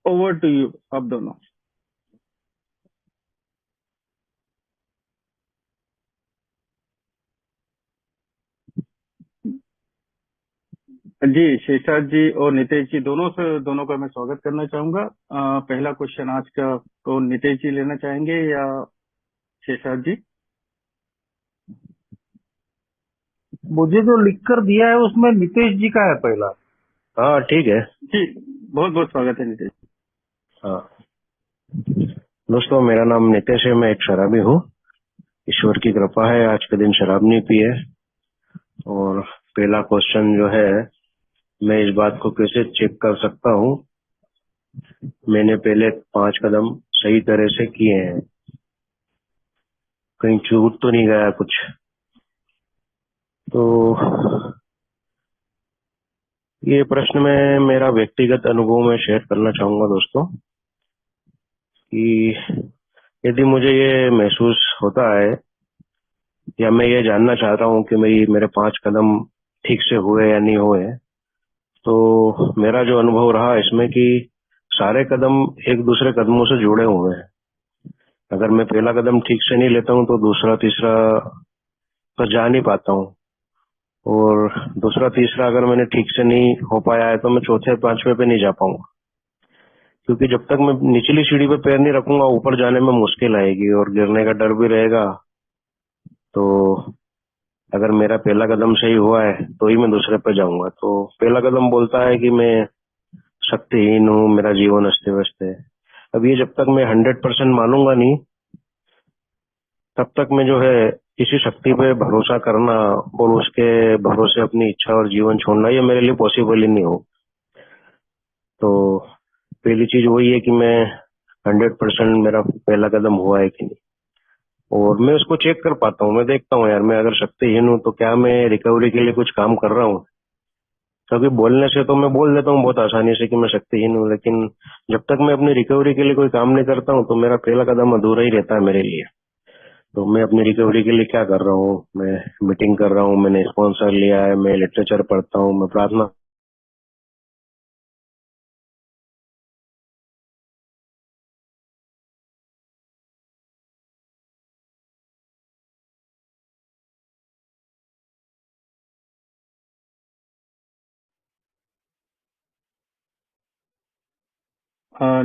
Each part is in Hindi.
ओवर टू यू आप दोनों। जी शेषाद जी और नितेश जी दोनों का मैं स्वागत करना चाहूंगा। पहला क्वेश्चन आज का तो नितेश जी लेना चाहेंगे या शेषाद जी? मुझे जो लिख कर दिया है उसमें नितेश जी का है पहला। हाँ ठीक है। जी बहुत बहुत स्वागत है नितेश। हाँ दोस्तों, मेरा नाम नितेश है। मैं एक शराबी हूँ। ईश्वर की कृपा है, आज के दिन शराब नहीं पी है। और पहला क्वेश्चन जो है, मैं इस बात को कैसे चेक कर सकता हूँ? मैंने पहले 5 कदम सही तरह से किए हैं, कहीं छूट तो नहीं गया कुछ? तो ये प्रश्न में मेरा व्यक्तिगत अनुभव मैं शेयर करना चाहूंगा दोस्तों, कि यदि मुझे ये महसूस होता है या मैं ये जानना चाहता हूँ कि मेरे 5 कदम ठीक से हुए या नहीं हुए, तो मेरा जो अनुभव रहा इसमें कि सारे कदम एक दूसरे कदमों से जुड़े हुए हैं। अगर मैं पहला कदम ठीक से नहीं लेता हूँ तो दूसरा तीसरा पर जा नहीं पाता हूँ, और दूसरा तीसरा अगर मैंने ठीक से नहीं हो पाया है तो मैं चौथे पांचवे पे नहीं जा पाऊंगा, क्योंकि जब तक मैं निचली सीढ़ी पे पैर नहीं रखूंगा ऊपर जाने में मुश्किल आएगी और गिरने का डर भी रहेगा। तो अगर मेरा पहला कदम सही हुआ है तो ही मैं दूसरे पे जाऊंगा। तो पहला कदम बोलता है कि मैं शक्तिहीन हूँ, मेरा जीवन अस्त व्यस्त है। अब ये जब तक मैं 100% मानूंगा नहीं, तब तक मैं जो है किसी शक्ति पे भरोसा करना और उसके भरोसे अपनी इच्छा और जीवन छोड़ना, ये मेरे लिए पॉसिबल ही नहीं हो। तो पहली चीज वही है कि मैं 100% मेरा पहला कदम हुआ है कि नहीं, और मैं उसको चेक कर पाता हूँ। मैं देखता हूँ यार, मैं अगर शक्तिहीन हूँ तो क्या मैं रिकवरी के लिए कुछ काम कर रहा हूँ? कभी बोलने से तो मैं बोल देता हूँ बहुत आसानी से कि मैं शक्तिहीन हूँ, लेकिन जब तक मैं अपनी रिकवरी के लिए कोई काम नहीं करता हूँ तो मेरा पहला कदम अधूरा ही रहता है मेरे लिए। तो मैं अपनी रिकवरी के लिए क्या कर रहा हूँ? मैं मीटिंग कर रहा हूँ, मैंने स्पॉन्सर लिया है, मैं लिटरेचर पढ़ता हूँ, मैं प्रार्थना।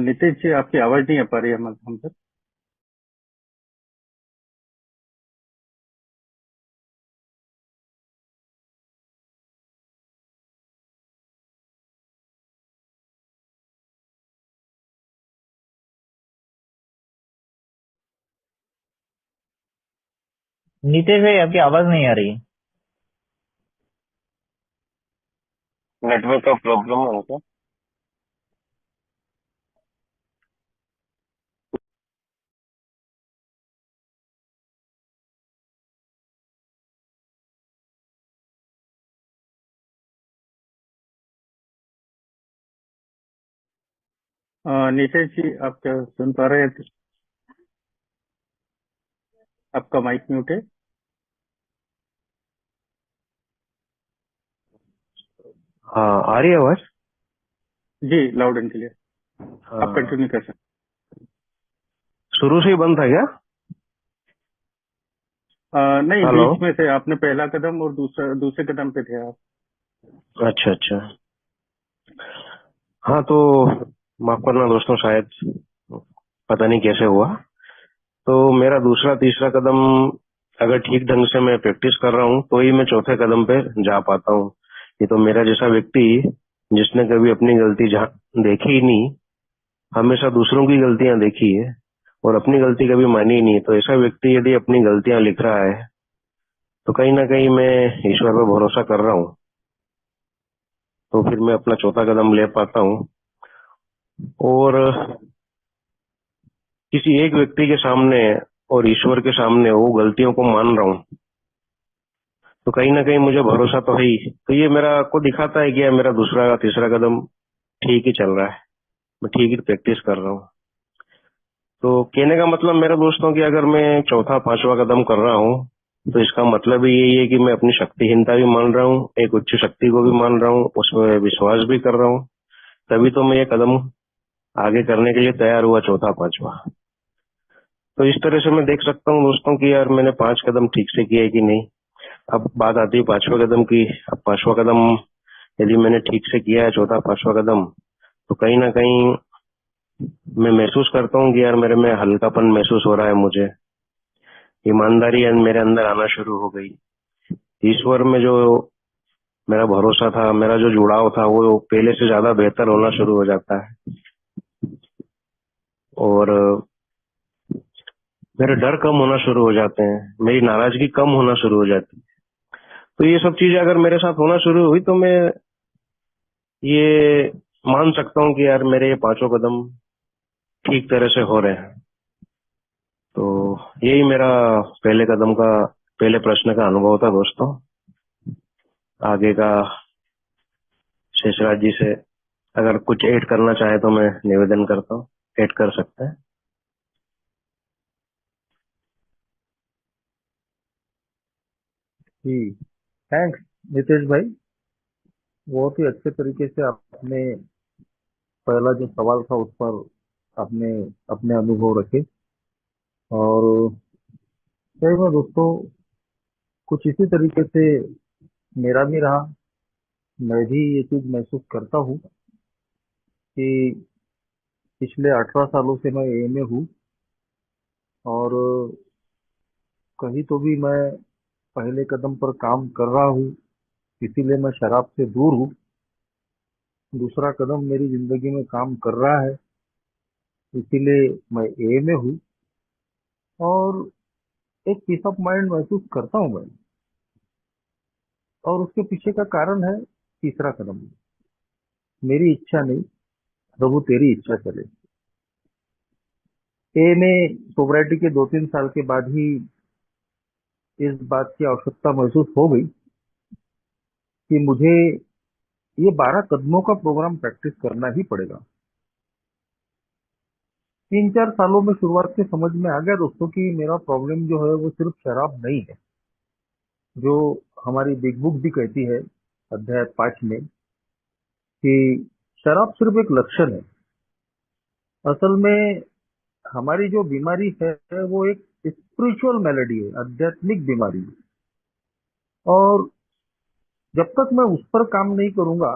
नितेश जी आपकी आवाज नहीं आ पा रही है हम तक। नितेश भाई आपकी आवाज नहीं आ रही है। नेटवर्क का प्रॉब्लम है क्या? नितेश जी आप क्या सुन पा रहे हैं? आपका माइक म्यूट है। हाँ, आ रही है आवाज? जी लाउड एंड क्लियर। आप हाँ, कंटिन्यू कर सकते शुरू से ही बंद था क्या? नहीं हेलो। बीच में से आपने पहला कदम और दूसरे कदम पे थे आप। अच्छा अच्छा। हाँ तो माफ करना दोस्तों, शायद पता नहीं कैसे हुआ। तो मेरा दूसरा तीसरा कदम अगर ठीक ढंग से मैं प्रैक्टिस कर रहा हूँ तो ही मैं चौथे कदम पे जा पाता हूँ। ये तो मेरा जैसा व्यक्ति जिसने कभी अपनी गलती देखी ही नहीं, हमेशा दूसरों की गलतियां देखी है और अपनी गलती कभी मानी ही नहीं, तो ऐसा व्यक्ति यदि अपनी गलतियां लिख रहा है तो कहीं ना कहीं मैं ईश्वर पर भरोसा कर रहा हूँ, तो फिर मैं अपना चौथा कदम ले पाता हूँ। और किसी एक व्यक्ति के सामने और ईश्वर के सामने वो गलतियों को मान रहा हूँ, तो कहीं ना कहीं मुझे भरोसा तो है ही। तो ये मेरा को दिखाता है कि यार मेरा दूसरा तीसरा कदम ठीक ही चल रहा है, मैं ठीक ही प्रैक्टिस कर रहा हूँ। तो कहने का मतलब मेरे दोस्तों कि अगर मैं चौथा पांचवा कदम कर रहा हूँ तो इसका मतलब ही यही है कि मैं अपनी शक्तिहीनता भी मान रहा हूँ, एक उच्च शक्ति को भी मान रहा हूँ, उसमें विश्वास भी कर रहा हूँ, तभी तो मैं ये कदम आगे करने के लिए तैयार हुआ चौथा पांचवा। तो इस तरह से मैं देख सकता हूँ दोस्तों कि यार मैंने 5 कदम ठीक से किए कि नहीं। अब बात आती है 5वें कदम की। अब 5वां कदम यदि मैंने ठीक से किया है, चौथा 5वां कदम, तो कहीं ना कहीं मैं महसूस करता हूँ कि यार मेरे में हल्कापन महसूस हो रहा है। मुझे ईमानदारी मेरे अंदर आना शुरू हो गई। ईश्वर में जो मेरा भरोसा था, मेरा जो जुड़ाव था, वो पहले से ज्यादा बेहतर होना शुरू हो जाता है। और मेरे डर कम होना शुरू हो जाते हैं, मेरी नाराजगी कम होना शुरू हो जाती है। तो ये सब चीजें अगर मेरे साथ होना शुरू हुई तो मैं ये मान सकता हूँ कि यार मेरे ये 5 कदम ठीक तरह से हो रहे हैं। तो यही मेरा पहले प्रश्न का अनुभव था दोस्तों। आगे का शेषराज जी से अगर कुछ ऐड करना चाहे तो मैं निवेदन करता हूँ, ऐड कर सकते हैं। जी, थैंक्स नितेश भाई। बहुत ही अच्छे तरीके से आपने पहला जो सवाल था उस पर आपने अपने अनुभव रखे। और सही में दोस्तों, कुछ इसी तरीके से मेरा भी रहा। मैं भी ये चीज महसूस करता हूँ कि पिछले 18 सालों से मैं एएमए हूँ। और कहीं तो भी मैं पहले कदम पर काम कर रहा हूँ, इसीलिए मैं शराब से दूर हूँ। दूसरा कदम मेरी जिंदगी में काम कर रहा है, इसीलिए मैं एएमए हूँ। और एक पीस ऑफ माइंड महसूस करता हूँ मैं। और उसके पीछे का कारण है तीसरा कदम। मेरी इच्छा नहीं, प्रभु तेरी इच्छा चले। एएमए सोब्राइटी के 2-3 साल के बाद ही इस बात की आवश्यकता महसूस हो गई कि मुझे ये 12 कदमों का प्रोग्राम प्रैक्टिस करना ही पड़ेगा। 3-4 सालों में शुरुआत में समझ में आ गया दोस्तों कि मेरा प्रॉब्लम जो है वो सिर्फ शराब नहीं है, जो हमारी बिग बुक भी कहती है अध्याय 5 में कि शराब सिर्फ एक लक्षण है। असल में हमारी जो बीमारी है वो एक स्पिरिचुअल मेलेडी है, आध्यात्मिक बीमारी है। और जब तक मैं उस पर काम नहीं करूंगा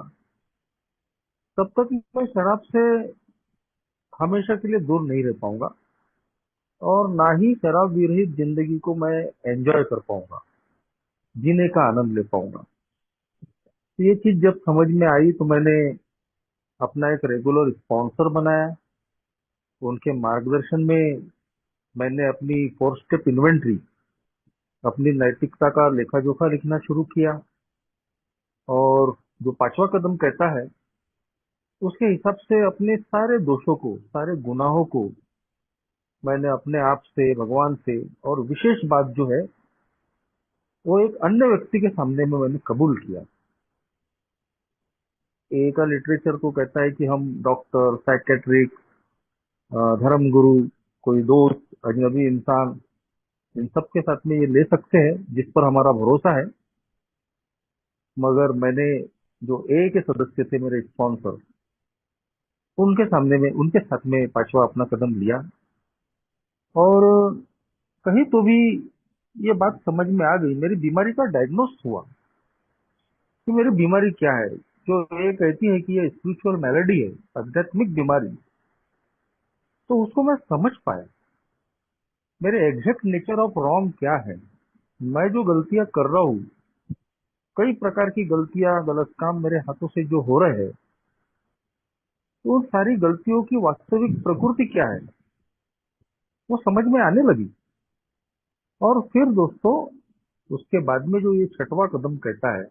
तब तक मैं शराब से हमेशा के लिए दूर नहीं रह पाऊंगा, और ना ही शराब विरहित जिंदगी को मैं एंजॉय कर पाऊंगा, जीने का आनंद ले पाऊंगा। तो ये चीज जब समझ में आई तो मैंने अपना एक रेगुलर स्पॉन्सर बनाया। उनके मार्गदर्शन में मैंने अपनी 4 स्टेप इन्वेंट्री, अपनी नैतिकता का लेखा जोखा लिखना शुरू किया। और जो 5वां कदम कहता है उसके हिसाब से अपने सारे दोषों को, सारे गुनाहों को मैंने अपने आप से, भगवान से, और विशेष बात जो है वो एक अन्य व्यक्ति के सामने में मैंने कबूल किया। ए का लिटरेचर तो कहता है कि हम डॉक्टर, साइकेट्रिक, धर्म गुरु, कोई दोस्त, अजनबी इंसान, इन सब के साथ में ये ले सकते हैं जिस पर हमारा भरोसा है। मगर मैंने जो ए के सदस्य थे, मेरे स्पॉन्सर, उनके सामने में, उनके साथ में 5वां अपना कदम लिया। और कहीं तो भी ये बात समझ में आ गई, मेरी बीमारी का डायग्नोस हुआ कि मेरी बीमारी क्या है। जो ये कहती है कि ये स्पिरिचुअल मैलेडी है, आध्यात्मिक बीमारी, तो उसको मैं समझ पाया। मेरे एग्जैक्ट नेचर ऑफ रॉन्ग क्या है, मैं जो गलतियां कर रहा हूँ, कई प्रकार की गलतियां, गलत काम मेरे हाथों से जो हो रहे हैं, तो उन सारी गलतियों की वास्तविक प्रकृति क्या है वो समझ में आने लगी। और फिर दोस्तों, उसके बाद में जो ये 6वां कदम कहता है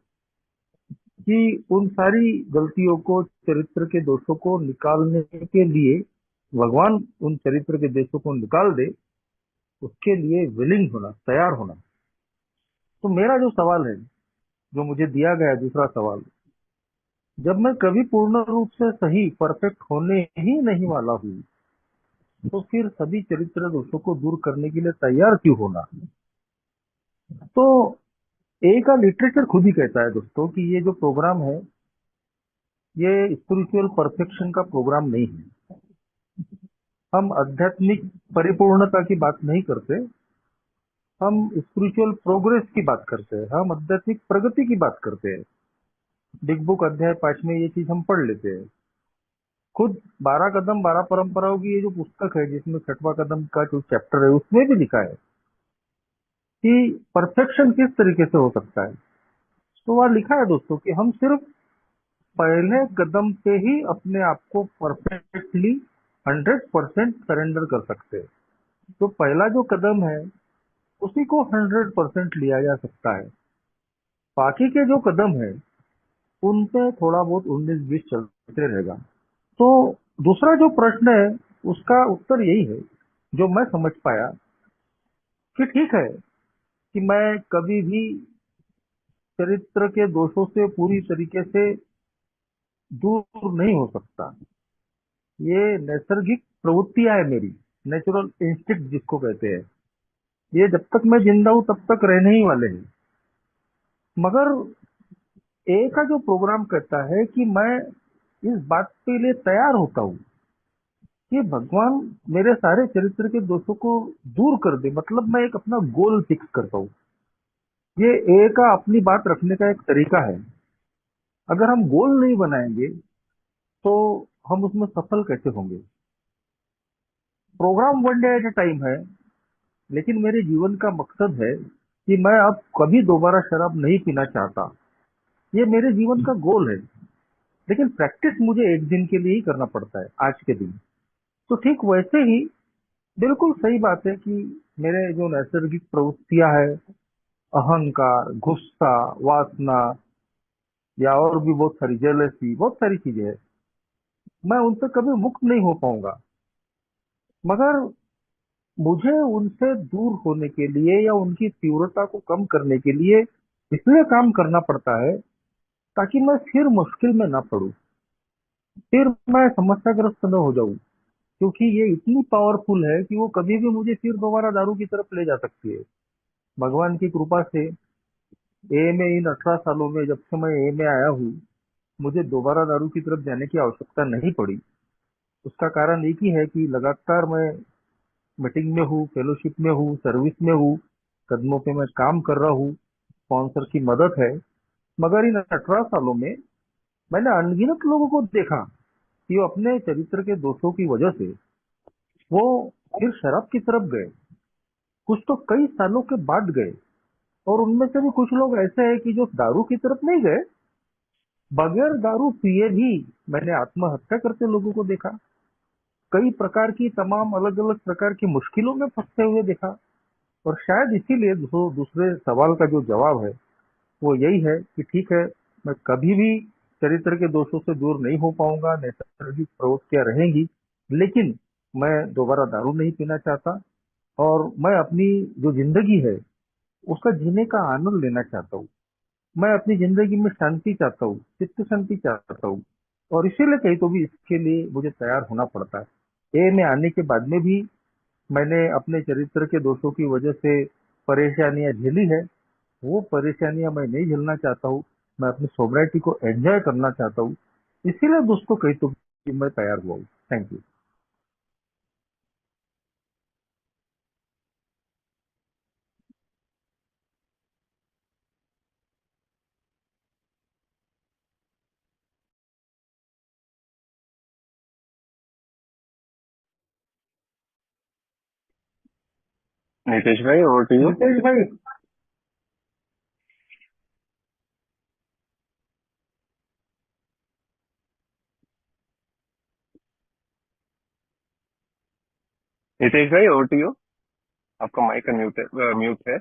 कि उन सारी गलतियों को, चरित्र के दोषों को निकालने के लिए भगवान उन चरित्र के दोषों को निकाल दे, उसके लिए विलिंग होना, तैयार होना। तो मेरा जो सवाल है, जो मुझे दिया गया दूसरा सवाल, जब मैं कभी पूर्ण रूप से सही, परफेक्ट होने ही नहीं वाला हूँ, तो फिर सभी चरित्र दोषों को दूर करने के लिए तैयार क्यों होना। तो ए का लिटरेचर खुद ही कहता है दोस्तों कि ये जो प्रोग्राम है ये स्पिरिचुअल परफेक्शन का प्रोग्राम नहीं है। हम आध्यात्मिक परिपूर्णता की बात नहीं करते, हम स्पिरिचुअल प्रोग्रेस की बात करते हैं, हम आध्यात्मिक प्रगति की बात करते हैं। बिग बुक अध्याय 5 में ये चीज हम पढ़ लेते हैं। खुद 12 कदम 12 परंपराओं की ये जो पुस्तक है, जिसमें 6वां कदम का जो चैप्टर है, उसमें भी लिखा है कि परफेक्शन किस तरीके से हो सकता है। तो वहां लिखा है दोस्तों कि हम सिर्फ पहले कदम से ही अपने आप को परफेक्टली 100% सरेंडर कर सकते हैं। तो पहला जो कदम है उसी को 100% लिया जा सकता है। बाकी के जो कदम है उन पे थोड़ा बहुत 19-20 चलते रहेगा। तो दूसरा जो प्रश्न है उसका उत्तर यही है, जो मैं समझ पाया, कि ठीक है कि मैं कभी भी चरित्र के दोषों से पूरी तरीके से दूर नहीं हो सकता। ये नैसर्गिक प्रवृत्तियां है मेरी, नेचुरल इंस्टिक्ट जिसको कहते हैं। ये जब तक मैं जिंदा हूं तब तक रहने ही वाले हैं। मगर ए का जो प्रोग्राम कहता है कि मैं इस बात के लिए तैयार होता हूं कि भगवान मेरे सारे चरित्र के दोषों को दूर कर दे, मतलब मैं एक अपना गोल फिक्स करता हूं। ये ए का अपनी बात रखने का एक तरीका है। अगर हम गोल नहीं बनाएंगे तो हम उसमें सफल कैसे होंगे। Programme one day at A time है, लेकिन मेरे जीवन का मकसद है कि मैं अब कभी दोबारा शराब नहीं पीना चाहता। ये मेरे जीवन का गोल है। लेकिन प्रैक्टिस मुझे एक दिन के लिए ही करना पड़ता है, आज के दिन। तो ठीक वैसे ही बिल्कुल सही बात है कि मेरे जो नैसर्गिक प्रवृत्तियां है, अहंकार, गुस्सा, वासना, या और भी बहुत सारी जेलसी, बहुत सारी चीजें हैं, मैं उनसे कभी मुक्त नहीं हो पाऊंगा। मगर मुझे उनसे दूर होने के लिए या उनकी तीव्रता को कम करने के लिए इसलिए काम करना पड़ता है ताकि मैं फिर मुश्किल में ना पड़ूं, फिर मैं समस्याग्रस्त न हो जाऊं। क्योंकि ये इतनी पावरफुल है कि वो कभी भी मुझे फिर दोबारा दारू की तरफ ले जा सकती है। भगवान की कृपा से ए में इन 18 सालों में, जब से मैं ए में आया हूँ, मुझे दोबारा दारू की तरफ जाने की आवश्यकता नहीं पड़ी। उसका कारण एक ही है कि लगातार मैं मीटिंग में हूँ, फेलोशिप में हूँ, सर्विस में हूँ, कदमों पे मैं काम कर रहा हूँ, स्पॉन्सर की मदद है। मगर इन 18 सालों में मैंने अनगिनत लोगों को देखा कि वो अपने चरित्र के दोषों की वजह से वो फिर शराब की तरफ गए। कुछ तो कई सालों के बाद गए, और उनमें से भी कुछ लोग ऐसे हैं कि जो दारू की तरफ नहीं गए, बगैर दारू पिए भी मैंने आत्महत्या करते लोगों को देखा। कई प्रकार की तमाम अलग अलग प्रकार की मुश्किलों में फंसते हुए देखा। और शायद इसीलिए दूसरे सवाल का जो जवाब है वो यही है कि ठीक है, मैं कभी भी चरित्र के दोषों से दूर नहीं हो पाऊंगा, नैसर्गिक प्रवृत्तियां रहेंगी, लेकिन मैं दोबारा दारू नहीं पीना चाहता। और मैं अपनी जो जिंदगी है उसका जीने का आनंद लेना चाहता हूँ। मैं अपनी जिंदगी में शांति चाहता हूँ, चित्त शांति चाहता हूँ। और इसीलिए कहीं तो भी इसके लिए मुझे तैयार होना पड़ता है। ए में आने के बाद में भी मैंने अपने चरित्र के दोषों की वजह से परेशानियां झेली है। वो परेशानियां मैं नहीं झेलना चाहता हूँ। मैं अपनी सोब्राइटी को एंजॉय करना चाहता हूँ। इसीलिए दोस्तों कहीं तो भी मैं तैयार हुआ हूँ। Thank you. नितेश भाई, ओवर टू यू। नितेश भाई। नितेश भाई, ओवर टू यू। आपका माइक म्यूट है, म्यूट है।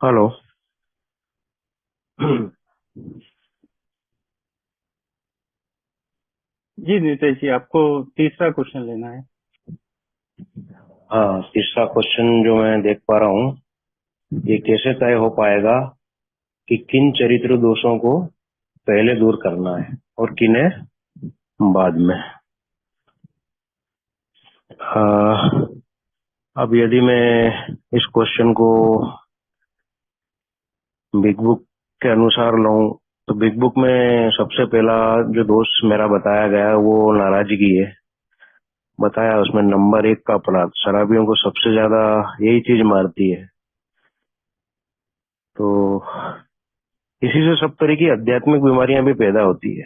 हेलो। जी नितेश जी, आपको तीसरा क्वेश्चन लेना है। हाँ, तीसरा क्वेश्चन जो मैं देख पा रहा हूँ, ये कैसे तय हो पाएगा कि किन चरित्र दोषों को पहले दूर करना है और किन्हें बाद में। अब यदि मैं इस क्वेश्चन को बिग बुक के अनुसार लूं तो बिग बुक में सबसे पहला जो दोष मेरा बताया गया वो नाराजगी है। बताया उसमें नंबर 1 का अपराध, शराबियों को सबसे ज्यादा यही चीज मारती है। तो इसी से सब तरह की आध्यात्मिक बीमारियां भी पैदा होती है,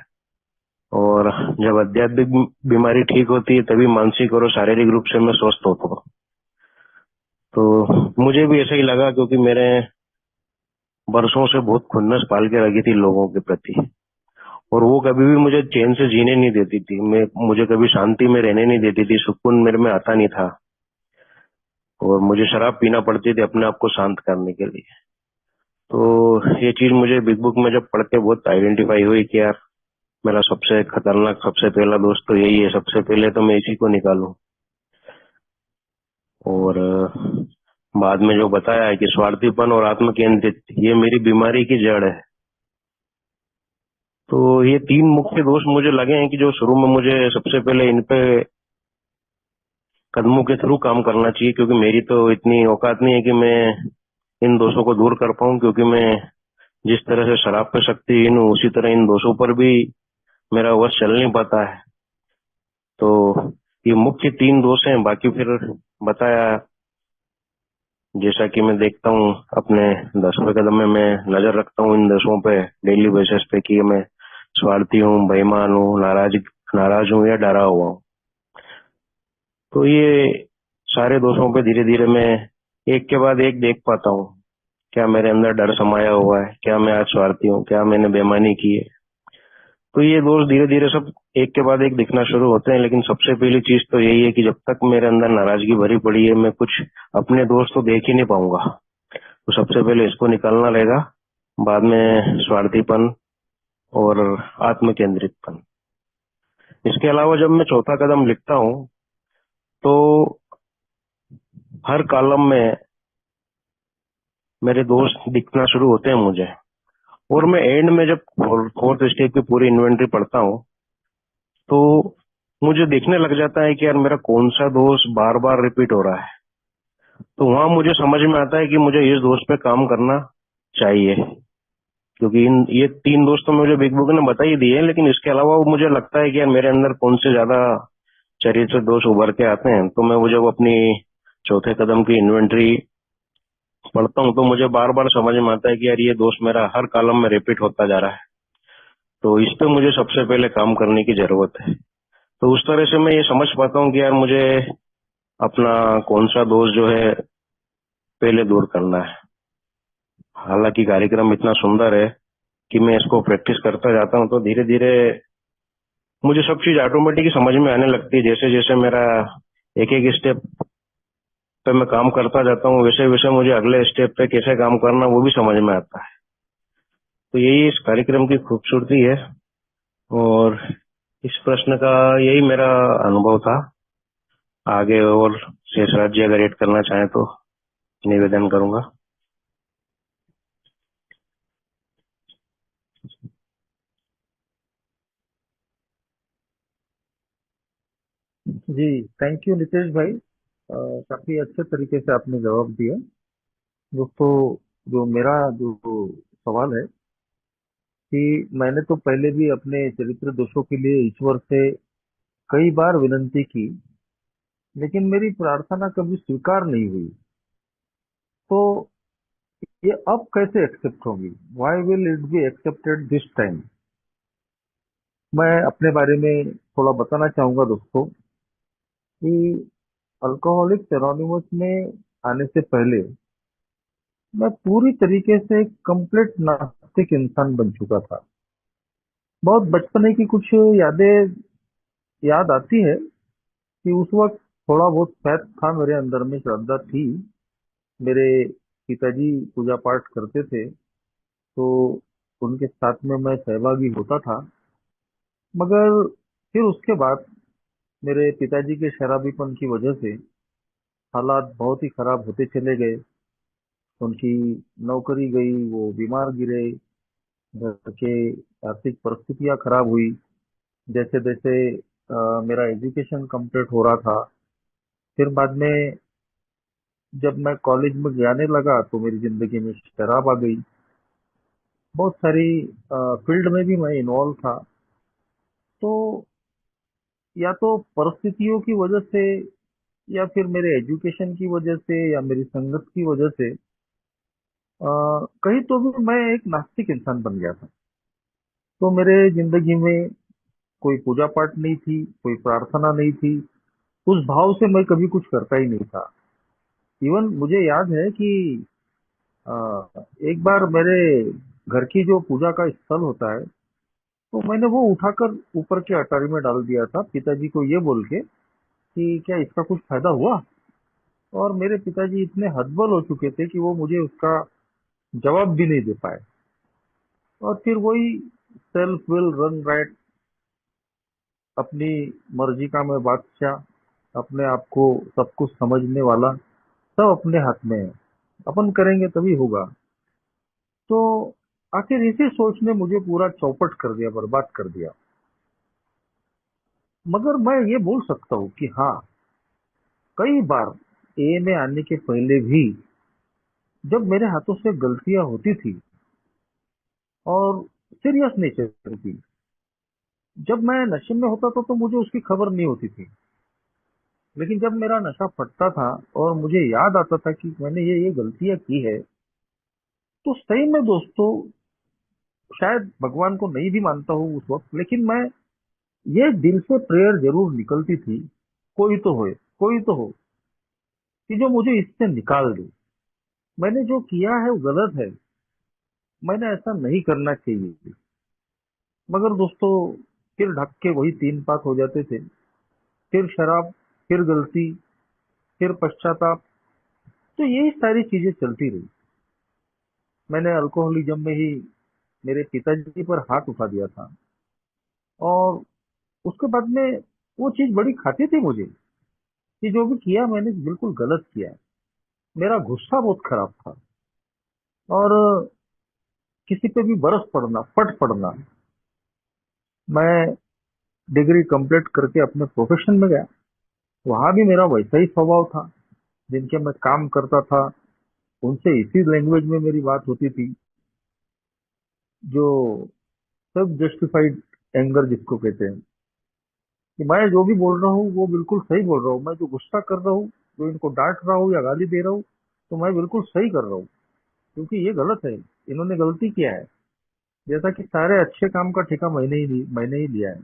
और जब आध्यात्मिक बीमारी ठीक होती है तभी मानसिक और शारीरिक रूप से मैं स्वस्थ होता हूँ। तो मुझे भी ऐसा ही लगा, क्योंकि मेरे वर्षों से बहुत खुन्नस पाल के रखी थी लोगों के प्रति, और वो कभी भी मुझे चैन से जीने नहीं देती थी। मुझे कभी शांति में रहने नहीं देती थी, सुकून मेरे में आता नहीं था, और मुझे शराब पीना पड़ती थी अपने आप को शांत करने के लिए। तो ये चीज मुझे बिग बुक में जब पढ़ के बहुत आइडेंटिफाई हुई कि यार मेरा सबसे खतरनाक सबसे पहला दोस्त तो यही है, सबसे पहले तो मैं इसी को निकालूं। और बाद में जो बताया है कि स्वार्थीपन और आत्म केंद्रित ये मेरी बीमारी की जड़ है। तो ये 3 मुख्य दोष मुझे लगे हैं कि जो शुरू में मुझे सबसे पहले इन पे कदमों के थ्रू काम करना चाहिए, क्योंकि मेरी तो इतनी औकात नहीं है कि मैं इन दोषों को दूर कर पाऊं, क्योंकि मैं जिस तरह से शराब पे शक्तिहीन हूँ उसी तरह इन दोषों पर भी मेरा वश चल नहीं पाता है। तो ये मुख्य 3 दोष हैं। बाकी फिर बताया, जैसा कि मैं देखता हूँ अपने 10वें कदम में, मैं नजर रखता हूँ इन दोषों पे डेली बेसिस पे कि मैं स्वार्थी हूँ, बेईमान हूँ, नाराज हूँ या डरा हुआ हूँ। तो ये सारे दोषों पे धीरे धीरे मैं एक के बाद एक देख पाता हूँ। क्या मेरे अंदर डर समाया हुआ है, क्या मैं आज स्वार्थी हूँ, क्या मैंने बेईमानी की है। तो ये दोस्त धीरे धीरे सब एक के बाद एक दिखना शुरू होते हैं। लेकिन सबसे पहली चीज तो यही है कि जब तक मेरे अंदर नाराजगी भरी पड़ी है, मैं कुछ अपने दोस्त तो देख ही नहीं पाऊंगा। तो सबसे पहले इसको निकालना रहेगा, बाद में स्वार्थीपन और आत्म केंद्रितपन। इसके अलावा जब मैं चौथा कदम लिखता हूँ तो हर कॉलम में मेरे दोस्त दिखना शुरू होते हैं मुझे, और मैं एंड में जब 4th स्टेज की पूरी इन्वेंटरी पढ़ता हूँ तो मुझे देखने लग जाता है कि यार मेरा कौन सा दोस्त बार बार रिपीट हो रहा है। तो वहां मुझे समझ में आता है कि मुझे इस दोस्त पे काम करना चाहिए, क्योंकि ये 3 दोस्त तो मुझे बिग बुक ने बता ही दिए, लेकिन इसके अलावा वो मुझे लगता है कि यार मेरे अंदर कौन से ज्यादा चरित्र दोष उभर के आते हैं। तो मैं वो जब अपनी चौथे कदम की इन्वेंटरी पढ़ता हूँ तो मुझे बार बार समझ में आता है कि यार ये दोस्त मेरा हर कॉलम में रिपीट होता जा रहा है। तो इस पे मुझे सबसे पहले काम करने की जरूरत है। तो उस तरह से मैं ये समझ पाता हूँ कि यार मुझे अपना कौन सा दोष जो है पहले दूर करना है। हालांकि कार्यक्रम इतना सुंदर है कि मैं इसको प्रैक्टिस करता जाता हूँ तो धीरे धीरे मुझे सब चीज ऑटोमेटिक समझ में आने लगती है। जैसे जैसे मेरा एक एक स्टेप पे मैं काम करता जाता हूँ, वैसे वैसे मुझे अगले स्टेप पे कैसे काम करना वो भी समझ में आता है। तो यही इस कार्यक्रम की खूबसूरती है, और इस प्रश्न का यही मेरा अनुभव था। आगे और शेषराज जी अगर ऐड करना चाहें तो निवेदन करूंगा। जी, थैंक यू नितेश भाई। काफी अच्छे तरीके से आपने जवाब दिया। दोस्तों, जो मेरा जो सवाल है कि मैंने तो पहले भी अपने चरित्र दोषों के लिए ईश्वर से कई बार विनती की, लेकिन मेरी प्रार्थना कभी स्वीकार नहीं हुई। तो ये अब कैसे एक्सेप्ट होगी? Why will it be accepted this time? मैं अपने बारे में थोड़ा बताना चाहूंगा दोस्तों कि अल्कोहलिक्स एनोनिमस में आने से पहले मैं पूरी तरीके से कंप्लीट नास्तिक इंसान बन चुका था। बहुत बचपने की कुछ यादें याद आती है कि उस वक्त थोड़ा बहुत फैथ था मेरे अंदर में, श्रद्धा थी। मेरे पिताजी पूजा पाठ करते थे तो उनके साथ में मैं सहभागी होता था। मगर फिर उसके बाद मेरे पिताजी के शराबीपन की वजह से हालात बहुत ही खराब होते चले गए। उनकी नौकरी गई, वो बीमार गिरे, घर के आर्थिक परिस्थितियां खराब हुई। जैसे जैसे मेरा एजुकेशन कंप्लीट हो रहा था, फिर बाद में जब मैं कॉलेज में जाने लगा तो मेरी जिंदगी में शराब आ गई। बहुत सारी फील्ड में भी मैं इन्वॉल्व था। तो या तो परिस्थितियों की वजह से, या फिर मेरे एजुकेशन की वजह से, या मेरी संगत की वजह से, कहीं तो भी मैं एक नास्तिक इंसान बन गया था। तो मेरे जिंदगी में कोई पूजा पाठ नहीं थी, कोई प्रार्थना नहीं थी। उस भाव से मैं कभी कुछ करता ही नहीं था। इवन मुझे याद है कि अ, एक बार मेरे घर की जो पूजा का स्थल होता है, तो मैंने वो उठाकर ऊपर के अटारी में डाल दिया था, पिताजी को ये बोल के कि क्या इसका कुछ फायदा हुआ। और मेरे पिताजी इतने हतबल हो चुके थे कि वो मुझे उसका जवाब भी नहीं दे पाए। और फिर वही सेल्फ विल रन राइट, अपनी मर्जी का मैं बादशाह, अपने आप को सब कुछ समझने वाला, सब अपने हाथ में है, अपन करेंगे तभी होगा। तो आखिर इसी सोच ने मुझे पूरा चौपट कर दिया, बर्बाद कर दिया। मगर मैं ये बोल सकता हूँ कि हाँ, कई बार ए में आने के पहले भी जब मेरे हाथों से गलतियां होती थी, और सीरियस नेचर की, जब मैं नशे में होता था तो मुझे उसकी खबर नहीं होती थी। लेकिन जब मेरा नशा फटता था और मुझे याद आता था कि मैंने ये गलतियां की है, तो सही में दोस्तों, शायद भगवान को नहीं भी मानता हूँ उस वक्त, लेकिन मैं ये दिल से प्रेयर जरूर निकलती थी, कोई तो हो, कोई तो हो कि जो मुझे इससे निकाल दे। मैंने जो किया है वो गलत है, मैंने ऐसा नहीं करना चाहिए। मगर दोस्तों, फिर ढक के वही तीन पात हो जाते थे। फिर शराब, फिर गलती, फिर पश्चाताप। तो यही सारी चीजें चलती रही। मैंने अल्कोहलिज्म में ही मेरे पिताजी पर हाथ उठा दिया था। और उसके बाद में वो चीज बड़ी खाती थी मुझे, कि जो भी किया मैंने बिल्कुल गलत किया। मेरा गुस्सा बहुत खराब था। और किसी पे भी बरस पड़ना, फट पड़ना। मैं डिग्री कंप्लीट करके अपने प्रोफेशन में गया, वहां भी मेरा वैसा ही स्वभाव था। जिनके मैं काम करता था, उनसे इसी लैंग्वेज में मेरी बात होती थी, जो सब जस्टिफाइड एंगर जिसको कहते हैं, कि मैं जो भी बोल रहा हूँ वो बिल्कुल सही बोल रहा हूँ। मैं जो गुस्सा कर रहा हूँ, जो इनको डांट रहा हूँ या गाली दे रहा हूँ, तो मैं बिल्कुल सही कर रहा हूँ, क्योंकि ये गलत है, इन्होंने गलती किया है। जैसा कि सारे अच्छे काम का ठेका मैंने ही लिया है।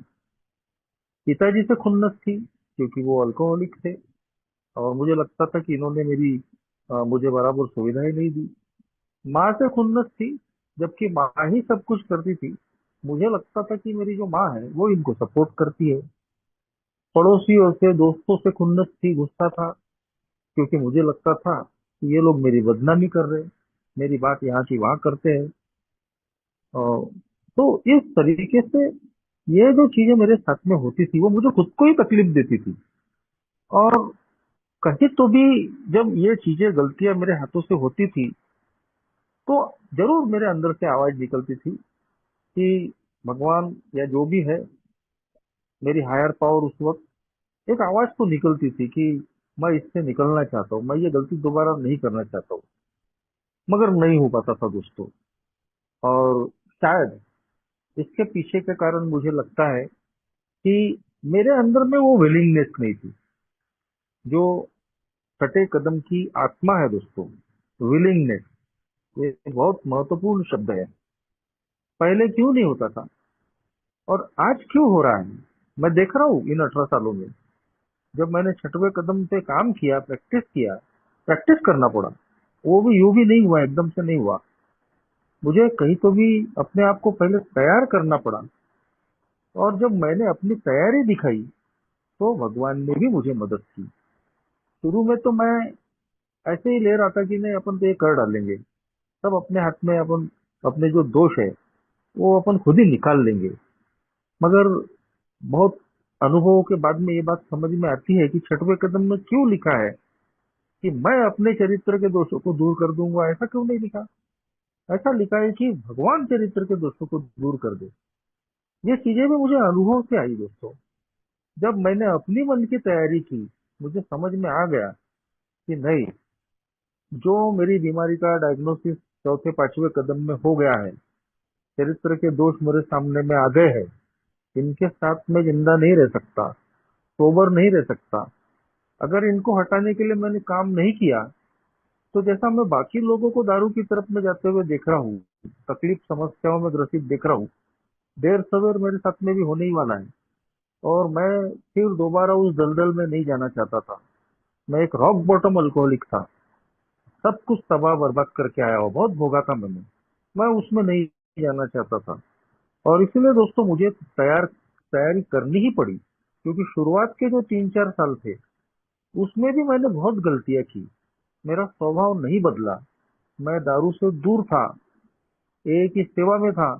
पिताजी से खुन्नस थी, क्योंकि वो अल्कोहलिक थे, और मुझे लगता था कि इन्होंने मुझे बराबर सुविधाएं नहीं दी। माँ से खुन्नस थी, जबकि माँ ही सब कुछ करती थी। मुझे लगता था कि मेरी जो माँ है वो इनको सपोर्ट करती है। पड़ोसियों से, दोस्तों से खुन्नस थी, गुस्सा था, क्योंकि मुझे लगता था कि ये लोग मेरी बदनामी कर रहे हैं, मेरी बात यहाँ की वहां करते हैं। और तो इस तरीके से ये जो चीजें मेरे साथ में होती थी, वो मुझे खुद को ही तकलीफ देती थी। और कहीं तो भी जब ये चीजें, गलतियां मेरे हाथों से होती थी, तो जरूर मेरे अंदर से आवाज निकलती थी कि भगवान या जो भी है, मेरी हायर पावर, उस वक्त एक आवाज तो निकलती थी कि मैं इससे निकलना चाहता हूँ, मैं ये गलती दोबारा नहीं करना चाहता हूँ। मगर नहीं हो पाता था दोस्तों। और शायद इसके पीछे के कारण मुझे लगता है कि मेरे अंदर में वो विलिंगनेस नहीं थी, जो कटे कदम की आत्मा है दोस्तों। विलिंगनेस, ये बहुत महत्वपूर्ण शब्द है। पहले क्यों नहीं होता था, और आज क्यों हो रहा है? मैं देख रहा हूँ इन 18 सालों में, जब मैंने छठवें कदम पे काम किया, प्रैक्टिस करना पड़ा। वो भी यूं भी नहीं हुआ, एकदम से नहीं हुआ। मुझे कहीं तो भी अपने आप को पहले तैयार करना पड़ा। और जब मैंने अपनी तैयारी दिखाई, तो भगवान ने भी मुझे मदद की। शुरू में तो मैं ऐसे ही ले रहा था कि नहीं, अपन तो ये कर डालेंगे, सब अपने हाथ में, अपन अपने जो दोष है वो अपन खुद ही निकाल लेंगे। मगर बहुत अनुभवों के बाद में ये बात समझ में आती है कि छठवें कदम में क्यों लिखा है कि मैं अपने चरित्र के दोषों को दूर कर दूंगा। ऐसा क्यों नहीं लिखा? ऐसा लिखा है कि भगवान चरित्र के दोषों को दूर कर दे। ये चीजें भी मुझे अनुभव से आई दोस्तों। जब मैंने अपनी मन की तैयारी की, मुझे समझ में आ गया कि नहीं, जो मेरी बीमारी का डायग्नोसिस चौथे पांचवें कदम में हो गया है, चरित्र के दोष मेरे सामने में आ गए हैं, इनके साथ मैं जिंदा नहीं रह सकता, सोबर नहीं रह सकता। अगर इनको हटाने के लिए मैंने काम नहीं किया, तो जैसा मैं बाकी लोगों को दारू की तरफ में जाते हुए देख रहा हूँ, तकलीफ समस्याओं में ग्रसित देख रहा हूँ, देर सवेर मेरे साथ में भी होने ही वाला है। और मैं फिर दोबारा उस दलदल में नहीं जाना चाहता था। मैं एक रॉक बॉटम अल्कोहलिक था, सब कुछ तबाह बर्बाद करके आया हुआ, बहुत भोगा था मैंने। मैं उसमें नहीं जाना चाहता था, और इसीलिए दोस्तों मुझे तैयारी करनी ही पड़ी, क्योंकि शुरुआत के जो 3-4 साल थे, उसमें भी मैंने बहुत गलतियां की। मेरा स्वभाव नहीं बदला, मैं दारू से दूर था, एक ही सेवा में था,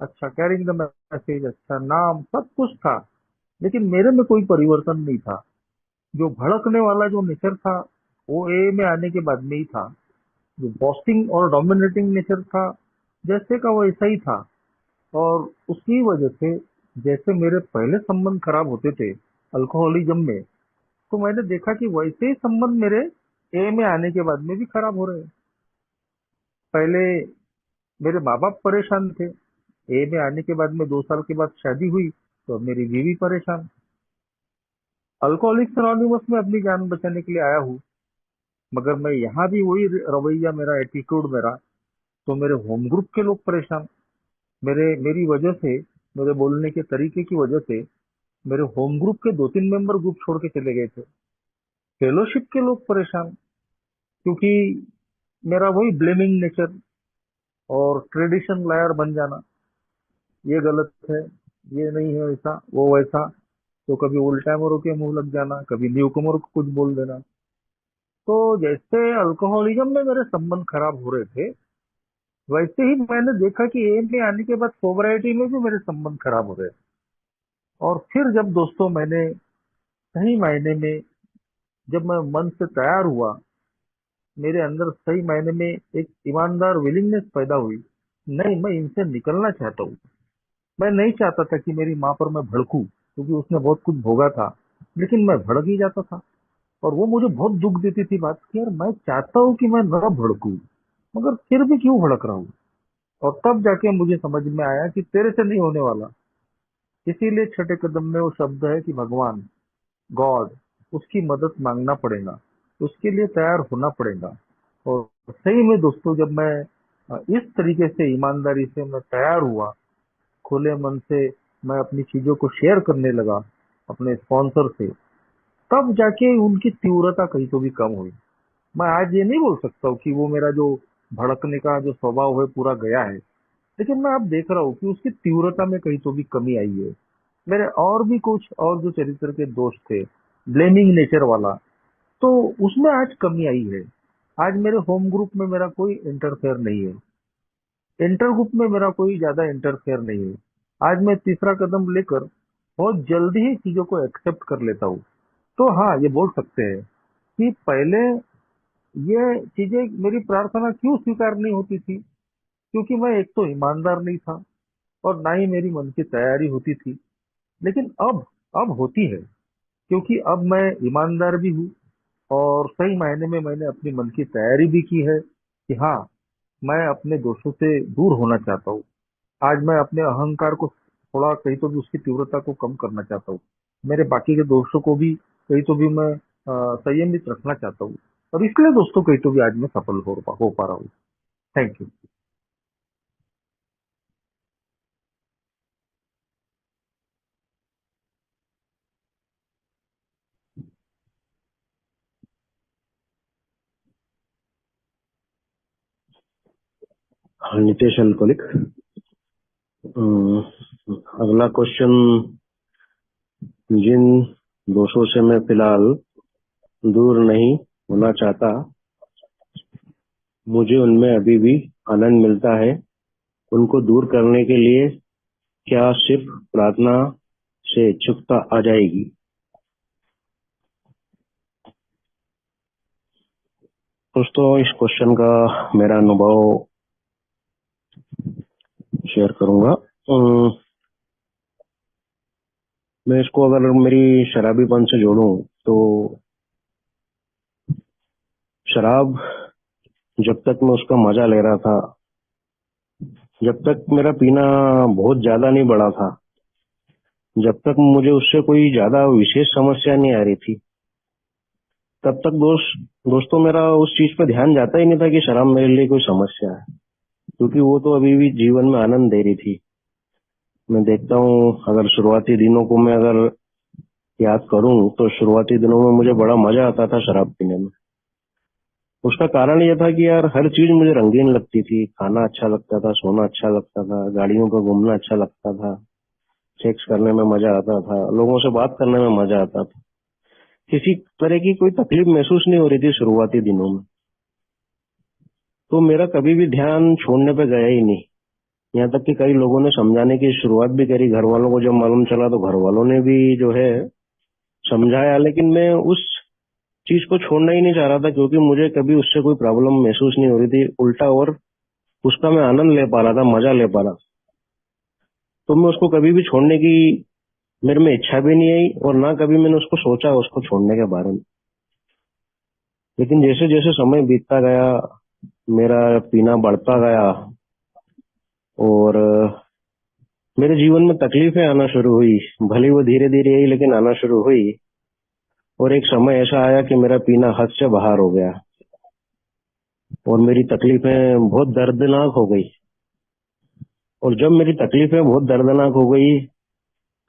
अच्छा कैरिंग द मैसेज, अच्छा नाम, सब कुछ था, लेकिन मेरे में कोई परिवर्तन नहीं था। जो भड़कने वाला जो नेचर था, वो ए में आने के बाद में ही था। जो बॉसिंग और डोमिनेटिंग नेचर था, जैसे का वैसा ही था। और उसी वजह से जैसे मेरे पहले संबंध खराब होते थे अल्कोहलिज्म में, तो मैंने देखा कि वैसे ही संबंध मेरे ए में आने के बाद में भी खराब हो रहे हैं। पहले मेरे माँ बाप परेशान थे, ए में आने के बाद में 2 साल के बाद शादी हुई, तो अब मेरी बीवी परेशान। अल्कोहलिक्स एनोनिमस में अपनी जान बचाने के लिए आया हूँ, मगर मैं यहाँ भी वही रवैया, मेरा एटीट्यूड मेरा, तो मेरे होम ग्रुप के लोग परेशान। मेरी वजह से, मेरे बोलने के तरीके की वजह से मेरे होम ग्रुप के 2-3 मेंबर ग्रुप छोड़ के चले गए थे। फेलोशिप के लोग परेशान, क्योंकि मेरा वही ब्लेमिंग नेचर और ट्रेडिशन लायर बन जाना, ये गलत है, ये नहीं है, ऐसा वो वैसा। तो कभी ओल्ड टाइमरों के मुंह लग जाना, कभी न्यू कमर को कुछ बोल देना। तो जैसे अल्कोहलिज्म में मेरे संबंध खराब हो रहे थे, वैसे ही मैंने देखा कि एम में आने के बाद सोबराइटी में भी मेरे संबंध खराब हो रहे। और फिर जब दोस्तों मैंने सही मायने में, जब मैं मन से तैयार हुआ, मेरे अंदर सही मायने में एक ईमानदार विलिंगनेस पैदा हुई, नहीं मैं इनसे निकलना चाहता हूँ। मैं नहीं चाहता था कि मेरी माँ पर मैं भड़कूं, क्योंकि उसने बहुत कुछ भोगा था, लेकिन मैं भड़क ही जाता था। और वो मुझे बहुत दुख देती थी बात कि यार मैं चाहता हूँ कि मैं न भड़कूं, मगर फिर भी क्यों भड़क रहा हूँ। और तब जाके मुझे समझ में आया कि तेरे से नहीं होने वाला। इसीलिए छठे कदम में वो शब्द है कि भगवान, गॉड, उसकी मदद मांगना पड़ेगा, उसके लिए तैयार होना पड़ेगा। और सही में दोस्तों, जब मैं इस तरीके से ईमानदारी से मैं तैयार हुआ, खुले मन से मैं अपनी चीजों को शेयर करने लगा अपने स्पॉन्सर से, तब जाके उनकी तीव्रता कहीं तो भी कम हुई। मैं आज ये नहीं बोल सकता हूँ कि वो मेरा जो भड़कने का जो स्वभाव है पूरा गया है, लेकिन मैं अब देख रहा हूँ कि उसकी तीव्रता में कहीं तो भी कमी आई है। मेरे और भी कुछ और जो चरित्र के दोष थे, ब्लेमिंग नेचर वाला, तो उसमें आज कमी आई है। आज मेरे होम ग्रुप में मेरा कोई इंटरफेयर नहीं है, इंटर ग्रुप में मेरा कोई ज्यादा इंटरफेयर नहीं है। आज मैं तीसरा कदम लेकर बहुत जल्दी ही चीजों को एक्सेप्ट कर लेता हूँ। तो हाँ, ये बोल सकते हैं कि पहले ये चीजें मेरी प्रार्थना क्यों स्वीकार नहीं होती थी, क्योंकि मैं एक तो ईमानदार नहीं था, और ना ही मेरी मन की तैयारी होती थी। लेकिन अब होती है, क्योंकि अब मैं ईमानदार भी हूँ, और सही मायने में मैंने अपनी मन की तैयारी भी की है कि हाँ, मैं अपने दोस्तों से दूर होना चाहता हूँ। आज मैं अपने अहंकार को थोड़ा कहीं तो भी उसकी तीव्रता को कम करना चाहता हूँ। मेरे बाकी के दोस्तों को भी कहीं तो भी मैं संयमित रखना चाहता हूँ। और इसलिए दोस्तों कहीं तो भी आज मैं सफल हो पा रहा हूँ। Thank you. नितेश अल्कोहलिक। अगला क्वेश्चन, जिन दोषों से मैं फिलहाल दूर नहीं होना चाहता, मुझे उनमें अभी भी आनंद मिलता है, उनको दूर करने के लिए क्या सिर्फ प्रार्थना से इच्छुकता आ जाएगी? दोस्तों, इस क्वेश्चन का मेरा अनुभव शेयर करूंगा। मैं इसको अगर मेरी शराबीपन से जोड़ूं, तो शराब, जब तक मैं उसका मजा ले रहा था, जब तक मेरा पीना बहुत ज्यादा नहीं बढ़ा था, जब तक मुझे उससे कोई ज्यादा विशेष समस्या नहीं आ रही थी, तब तक दोस्तों मेरा उस चीज पे ध्यान जाता ही नहीं था कि शराब मेरे लिए कोई समस्या है, क्योंकि वो तो अभी भी जीवन में आनंद दे रही थी। मैं देखता हूँ, अगर शुरुआती दिनों को मैं अगर याद करूं तो शुरुआती दिनों में मुझे बड़ा मजा आता था शराब पीने में। उसका कारण यह था कि यार हर चीज मुझे रंगीन लगती थी। खाना अच्छा लगता था, सोना अच्छा लगता था, गाड़ियों पर घूमना अच्छा लगता था, सेक्स करने में मजा आता था, लोगों से बात करने में मजा आता था। किसी तरह की कोई तकलीफ महसूस नहीं हो रही थी शुरुआती दिनों में। तो मेरा कभी भी ध्यान छोड़ने पे गया ही नहीं। यहाँ तक कि कई लोगों ने समझाने की शुरुआत भी करी, घर वालों को जब मालूम चला तो घर वालों ने भी जो है समझाया, लेकिन मैं उस चीज को छोड़ना ही नहीं चाह रहा था, क्योंकि मुझे कभी उससे कोई प्रॉब्लम महसूस नहीं हो रही थी। उल्टा और उसका मैं आनंद ले पा रहा था, मजा ले पा रहा था। तो मैं उसको कभी भी छोड़ने की मेरे में इच्छा भी नहीं आई, और ना कभी मैंने उसको सोचा उसको छोड़ने के बारे में। लेकिन जैसे जैसे समय बीतता गया, मेरा पीना बढ़ता गया, और मेरे जीवन में तकलीफें आना शुरू हुई। भले वो धीरे धीरे आई, लेकिन आना शुरू हुई। और एक समय ऐसा आया कि मेरा पीना हद से बाहर हो गया, और मेरी तकलीफें बहुत दर्दनाक हो गई। और जब मेरी तकलीफें बहुत दर्दनाक हो गई,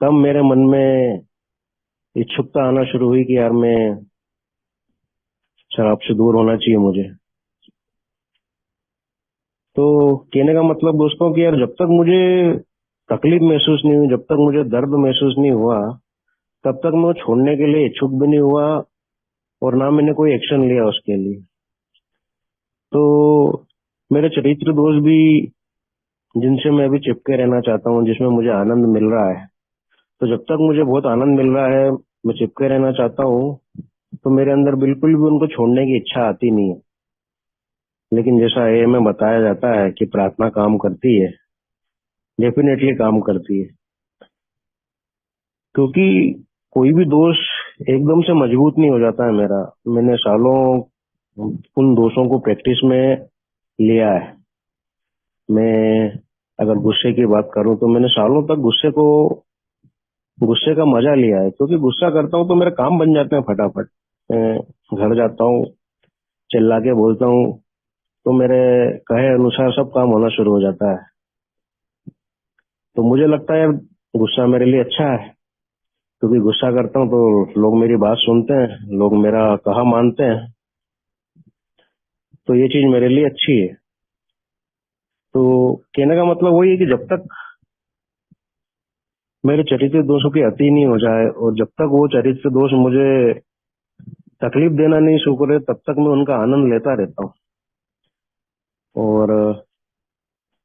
तब मेरे मन में इच्छुकता आना शुरू हुई कि यार मैं शराब से दूर होना चाहिए मुझे। तो कहने का मतलब दोस्तों कि यार जब तक मुझे तकलीफ महसूस नहीं हुई, जब तक मुझे दर्द महसूस नहीं हुआ, तब तक मैं छोड़ने के लिए इच्छुक भी नहीं हुआ, और ना मैंने कोई एक्शन लिया उसके लिए। तो मेरे चरित्र दोष भी, जिनसे मैं अभी चिपके रहना चाहता हूँ, जिसमें मुझे आनंद मिल रहा है, तो जब तक मुझे बहुत आनंद मिल रहा है, मैं चिपके रहना चाहता हूँ, तो मेरे अंदर बिल्कुल भी उनको छोड़ने की इच्छा आती नहीं है। लेकिन जैसा ये में बताया जाता है कि प्रार्थना काम करती है, डेफिनेटली काम करती है। क्योंकि कोई भी दोष एकदम से मजबूत नहीं हो जाता है मेरा। मैंने सालों उन दोषों को प्रैक्टिस में लिया है। मैं अगर गुस्से की बात करूं तो मैंने सालों तक गुस्से का मजा लिया है, क्योंकि गुस्सा करता हूं तो मेरे काम बन जाते हैं फटाफट। मैं घर जाता हूँ, चिल्ला के बोलता हूँ, तो मेरे कहे अनुसार सब काम होना शुरू हो जाता है। तो मुझे लगता है यार गुस्सा मेरे लिए अच्छा है, क्योंकि गुस्सा करता हूँ तो लोग मेरी बात सुनते हैं, लोग मेरा कहा मानते हैं। तो ये चीज मेरे लिए अच्छी है। तो कहने का मतलब वही है कि जब तक मेरे चरित्र दोषों की अति नहीं हो जाए, और जब तक वो चरित्र दोष मुझे तकलीफ देना नहीं शुरू करे, तब तक मैं उनका आनंद लेता रहता हूँ। और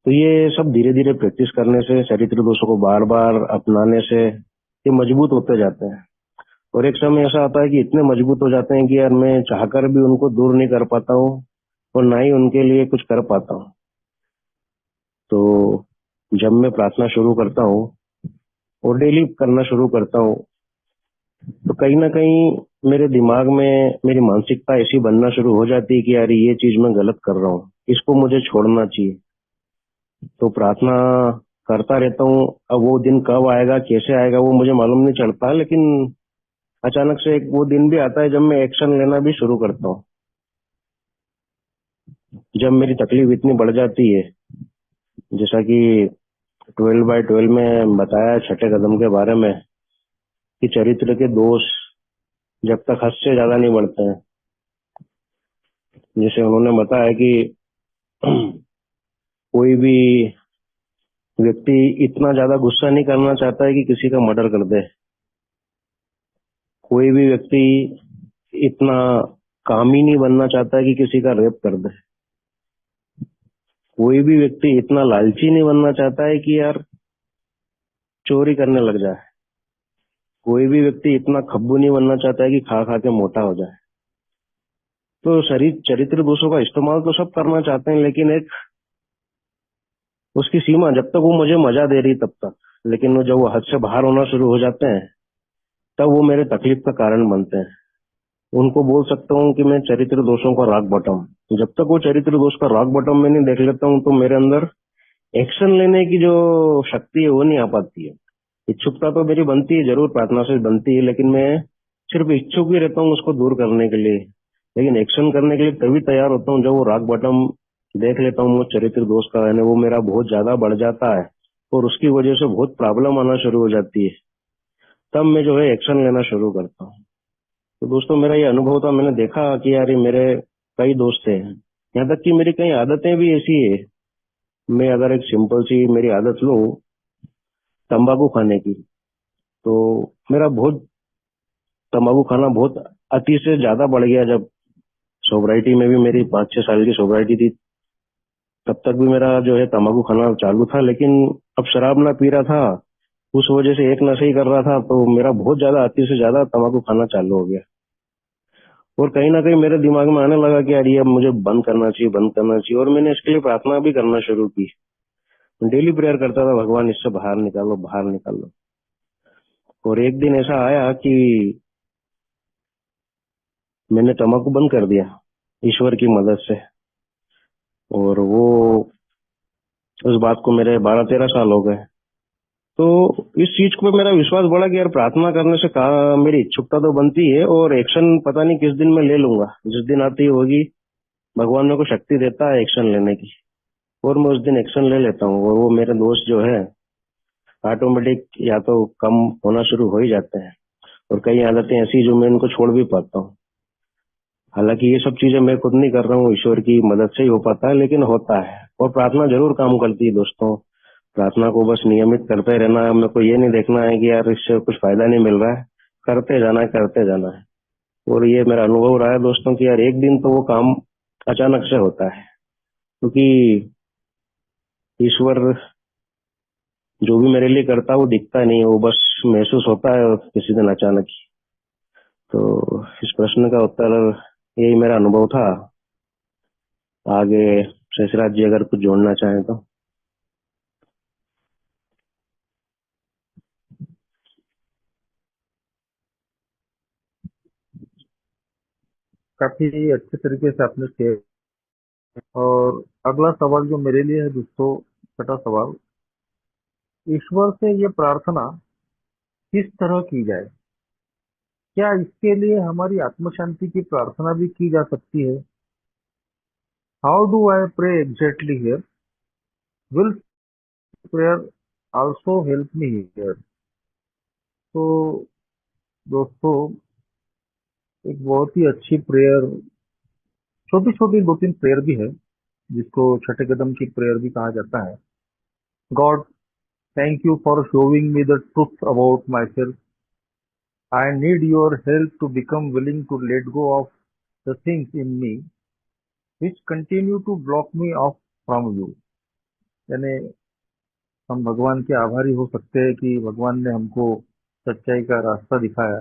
तो ये सब धीरे धीरे प्रैक्टिस करने से, चरित्र दोषों को बार बार अपनाने से ये मजबूत होते जाते हैं। और एक समय ऐसा आता है कि इतने मजबूत हो जाते हैं कि यार मैं चाहकर भी उनको दूर नहीं कर पाता हूँ, और ना ही उनके लिए कुछ कर पाता हूँ। तो जब मैं प्रार्थना शुरू करता हूँ और डेली करना शुरू करता हूँ, तो कहीं ना कहीं मेरे दिमाग में मेरी मानसिकता ऐसी बनना शुरू हो जाती है कि यार ये चीज मैं गलत कर रहा हूँ, इसको मुझे छोड़ना चाहिए। तो प्रार्थना करता रहता हूँ। अब वो दिन कब आएगा, कैसे आएगा, वो मुझे मालूम नहीं चलता, लेकिन अचानक से एक वो दिन भी आता है जब मैं एक्शन लेना भी शुरू करता हूँ। जब मेरी तकलीफ इतनी बढ़ जाती है, जैसा कि 12/12 में बताया छठे कदम के बारे में, कि चरित्र के दोष जब तक हद से ज्यादा नहीं बढ़ते हैं। जैसे उन्होंने बताया कि कोई भी व्यक्ति इतना ज्यादा गुस्सा नहीं करना चाहता है कि किसी का मर्डर कर दे। कोई भी व्यक्ति इतना कामी नहीं बनना चाहता है कि किसी का रेप कर दे। कोई भी व्यक्ति इतना लालची नहीं बनना चाहता है कि यार चोरी करने लग जाए। कोई भी व्यक्ति इतना खब्बू नहीं बनना चाहता है कि खा खा के मोटा हो जाए। तो शरीर चरित्र दोषों का इस्तेमाल तो सब करना चाहते हैं, लेकिन एक उसकी सीमा, जब तक वो मुझे मजा दे रही तब तक। लेकिन वो जब वो हद से बाहर होना शुरू हो जाते हैं, तब वो मेरे तकलीफ का कारण बनते हैं। उनको बोल सकता हूँ कि मैं चरित्र दोषों का रॉक बॉटम, जब तक वो चरित्र दोष का रॉक बॉटम में नहीं देख लेता हूँ, तो मेरे अंदर एक्शन लेने की जो शक्ति है वो नहीं आ पाती है। इच्छुकता तो मेरी बनती है, जरूर प्रार्थना से बनती है, लेकिन मैं सिर्फ इच्छुक ही रहता हूँ उसको दूर करने के लिए। लेकिन एक्शन करने के लिए तभी तैयार होता हूँ जब वो रॉक बॉटम देख लेता हूँ, वो चरित्र दोष का है वो मेरा बहुत ज्यादा बढ़ जाता है और उसकी वजह से बहुत प्रॉब्लम आना शुरू हो जाती है, तब मैं जो है एक्शन लेना शुरू करता हूँ। तो दोस्तों मेरा ये अनुभव था, मैंने देखा कि यार ये मेरे कई दोस्त हैं, यहाँ तक कि मेरी कई आदतें भी ऐसी है। मैं अगर एक सिंपल सी मेरी आदत लूं तंबाकू खाने की, तो मेरा बहुत तंबाकू खाना बहुत अति से ज्यादा बढ़ गया। जब सोब्राइटी में भी मेरी 5-6 साल की सोब्राइटी थी, तब तक भी मेरा जो है तंबाकू खाना चालू था, लेकिन अब शराब ना पी रहा था, उस वजह से एक नशा ही कर रहा था, तो मेरा बहुत ज्यादा अति से ज्यादा तंबाकू खाना चालू हो गया। और कहीं ना कहीं मेरे दिमाग में आने लगा कि यार ये अब मुझे बंद करना चाहिए, बंद करना चाहिए। और मैंने इसके लिए प्रार्थना भी करना शुरू की, डेली प्रेयर करता था, भगवान इससे बाहर निकालो, बाहर निकालो। और एक दिन ऐसा आया कि मैंने तंबाकू बंद कर दिया ईश्वर की मदद से। और वो उस बात को मेरे 12-13 साल हो गए। तो इस चीज को मेरा विश्वास बढ़ा कि यार प्रार्थना करने से कहा मेरी इच्छुकता तो बनती है, और एक्शन पता नहीं किस दिन मैं ले लूंगा, जिस दिन आती होगी भगवान मेरे को शक्ति देता है एक्शन लेने की, और मैं उस दिन एक्शन ले लेता हूँ। और वो मेरे दोस्त जो है ऑटोमेटिक या तो कम होना शुरू हो ही जाते हैं, और कई आदतें ऐसी जो मैं इनको छोड़ भी पाता हूँ। हालांकि ये सब चीजें मैं खुद नहीं कर रहा हूँ, ईश्वर की मदद से ही हो पाता है, लेकिन होता है। और प्रार्थना जरूर काम करती है दोस्तों। प्रार्थना को बस नियमित करते रहना है, मेरे को ये नहीं देखना है कि यार इससे कुछ फायदा नहीं मिल रहा है, करते जाना है, करते जाना है। और ये मेरा अनुभव रहा है दोस्तों कि यार एक दिन तो वो काम अचानक से होता है, क्योंकि ईश्वर जो भी मेरे लिए करता है वो दिखता नहीं है, वो बस महसूस होता है किसी दिन अचानक ही। तो इस प्रश्न का उत्तर यही मेरा अनुभव था। आगे शेषराज जी अगर कुछ जोड़ना चाहें तो। काफी अच्छे तरीके से आपने शेयर। और अगला सवाल जो मेरे लिए है दोस्तों, छठा सवाल, ईश्वर से ये प्रार्थना किस तरह की जाए? क्या इसके लिए हमारी आत्म शांति की प्रार्थना भी की जा सकती है? How do I pray exactly here? Will prayer also help me here? तो दोस्तों, एक बहुत ही अच्छी प्रेयर, छोटी छोटी 2-3 प्रेयर भी है, जिसको छठे कदम की प्रेयर भी कहा जाता है। God, thank you for showing me the truth about my self. I need your help to become willing to let go of the things in me which continue to block me off from you. यानी हम भगवान के आभारी हो सकते हैं कि भगवान ने हमको सच्चाई का रास्ता दिखाया,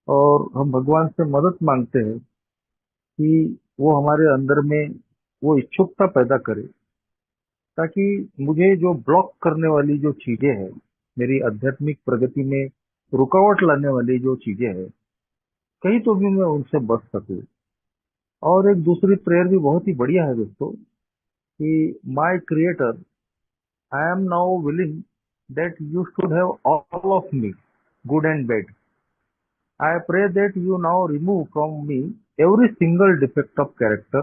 और हम भगवान से मदद मांगते हैं कि वो हमारे अंदर में वो इच्छुकता पैदा करे, ताकि मुझे जो ब्लॉक करने वाली जो चीजें हैं, मेरी आध्यात्मिक प्रगति में रुकावट लाने वाली जो चीजें हैं, कहीं तो भी मैं उनसे बच सकूं। और एक दूसरी प्रेयर भी बहुत ही बढ़िया है दोस्तों, कि my creator, I am now willing that you should have all of me, good and bad. I pray that you now remove from me every single defect of character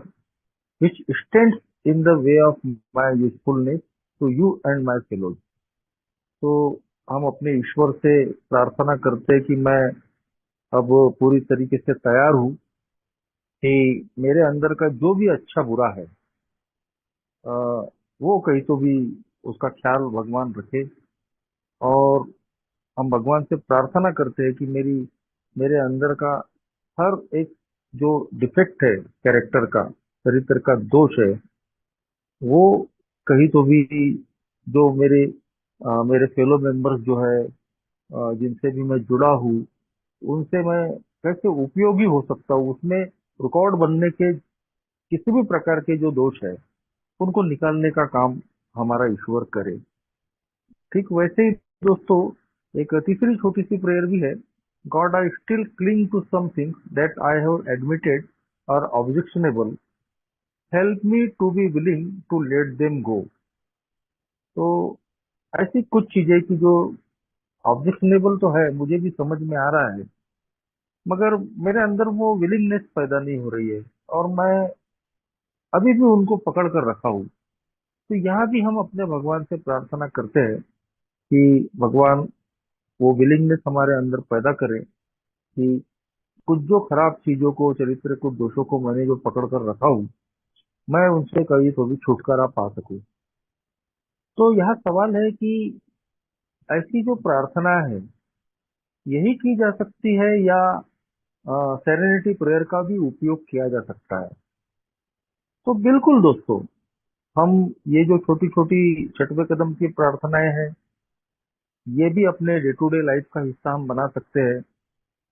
which stands in the way of my usefulness to you and my fellows। तो हम अपने ईश्वर से प्रार्थना करते हैं कि मैं अब पूरी तरीके से तैयार हूँ कि मेरे अंदर का जो भी अच्छा बुरा है, अ, वो कहीं तो भी उसका ख्याल भगवान रखे। और हम भगवान से प्रार्थना करते हैं कि मेरे अंदर का हर एक जो डिफेक्ट है, कैरेक्टर का, चरित्र का दोष है, वो कहीं तो भी जो मेरे फेलो मेंबर्स जो है, जिनसे भी मैं जुड़ा हूँ, उनसे मैं कैसे उपयोगी हो सकता हूँ, उसमें रुकावट बनने के किसी भी प्रकार के जो दोष है, उनको निकालने का काम हमारा ईश्वर करे। ठीक वैसे ही दोस्तों, एक तीसरी छोटी सी प्रेयर भी है। God, I still cling to some things that I have admitted और objectionable. Help me to be willing to let them go. तो ऐसी कुछ चीजें कि जो ऑब्जेक्शनेबल तो है, मुझे भी समझ में आ रहा है, मगर मेरे अंदर वो विलिंगनेस पैदा नहीं हो रही है, और मैं अभी भी उनको पकड़ कर रखा हूँ। तो यहाँ भी हम अपने भगवान से प्रार्थना करते हैं कि भगवान वो विलिंगनेस हमारे अंदर पैदा करे कि कुछ जो खराब चीजों को, चरित्र को, दोषों को मैंने जो पकड़ कर रखा हूँ, मैं उनसे कभी तो भी छुटकारा पा सकूं। तो यहाँ सवाल है कि ऐसी जो प्रार्थना है, यही की जा सकती है या सेरेनिटी प्रेयर का भी उपयोग किया जा सकता है? तो बिल्कुल दोस्तों, हम ये जो छोटी छोटी छठवें कदम की प्रार्थनाएं हैं, ये भी अपने डे टू डे लाइफ का हिस्सा हम बना सकते हैं।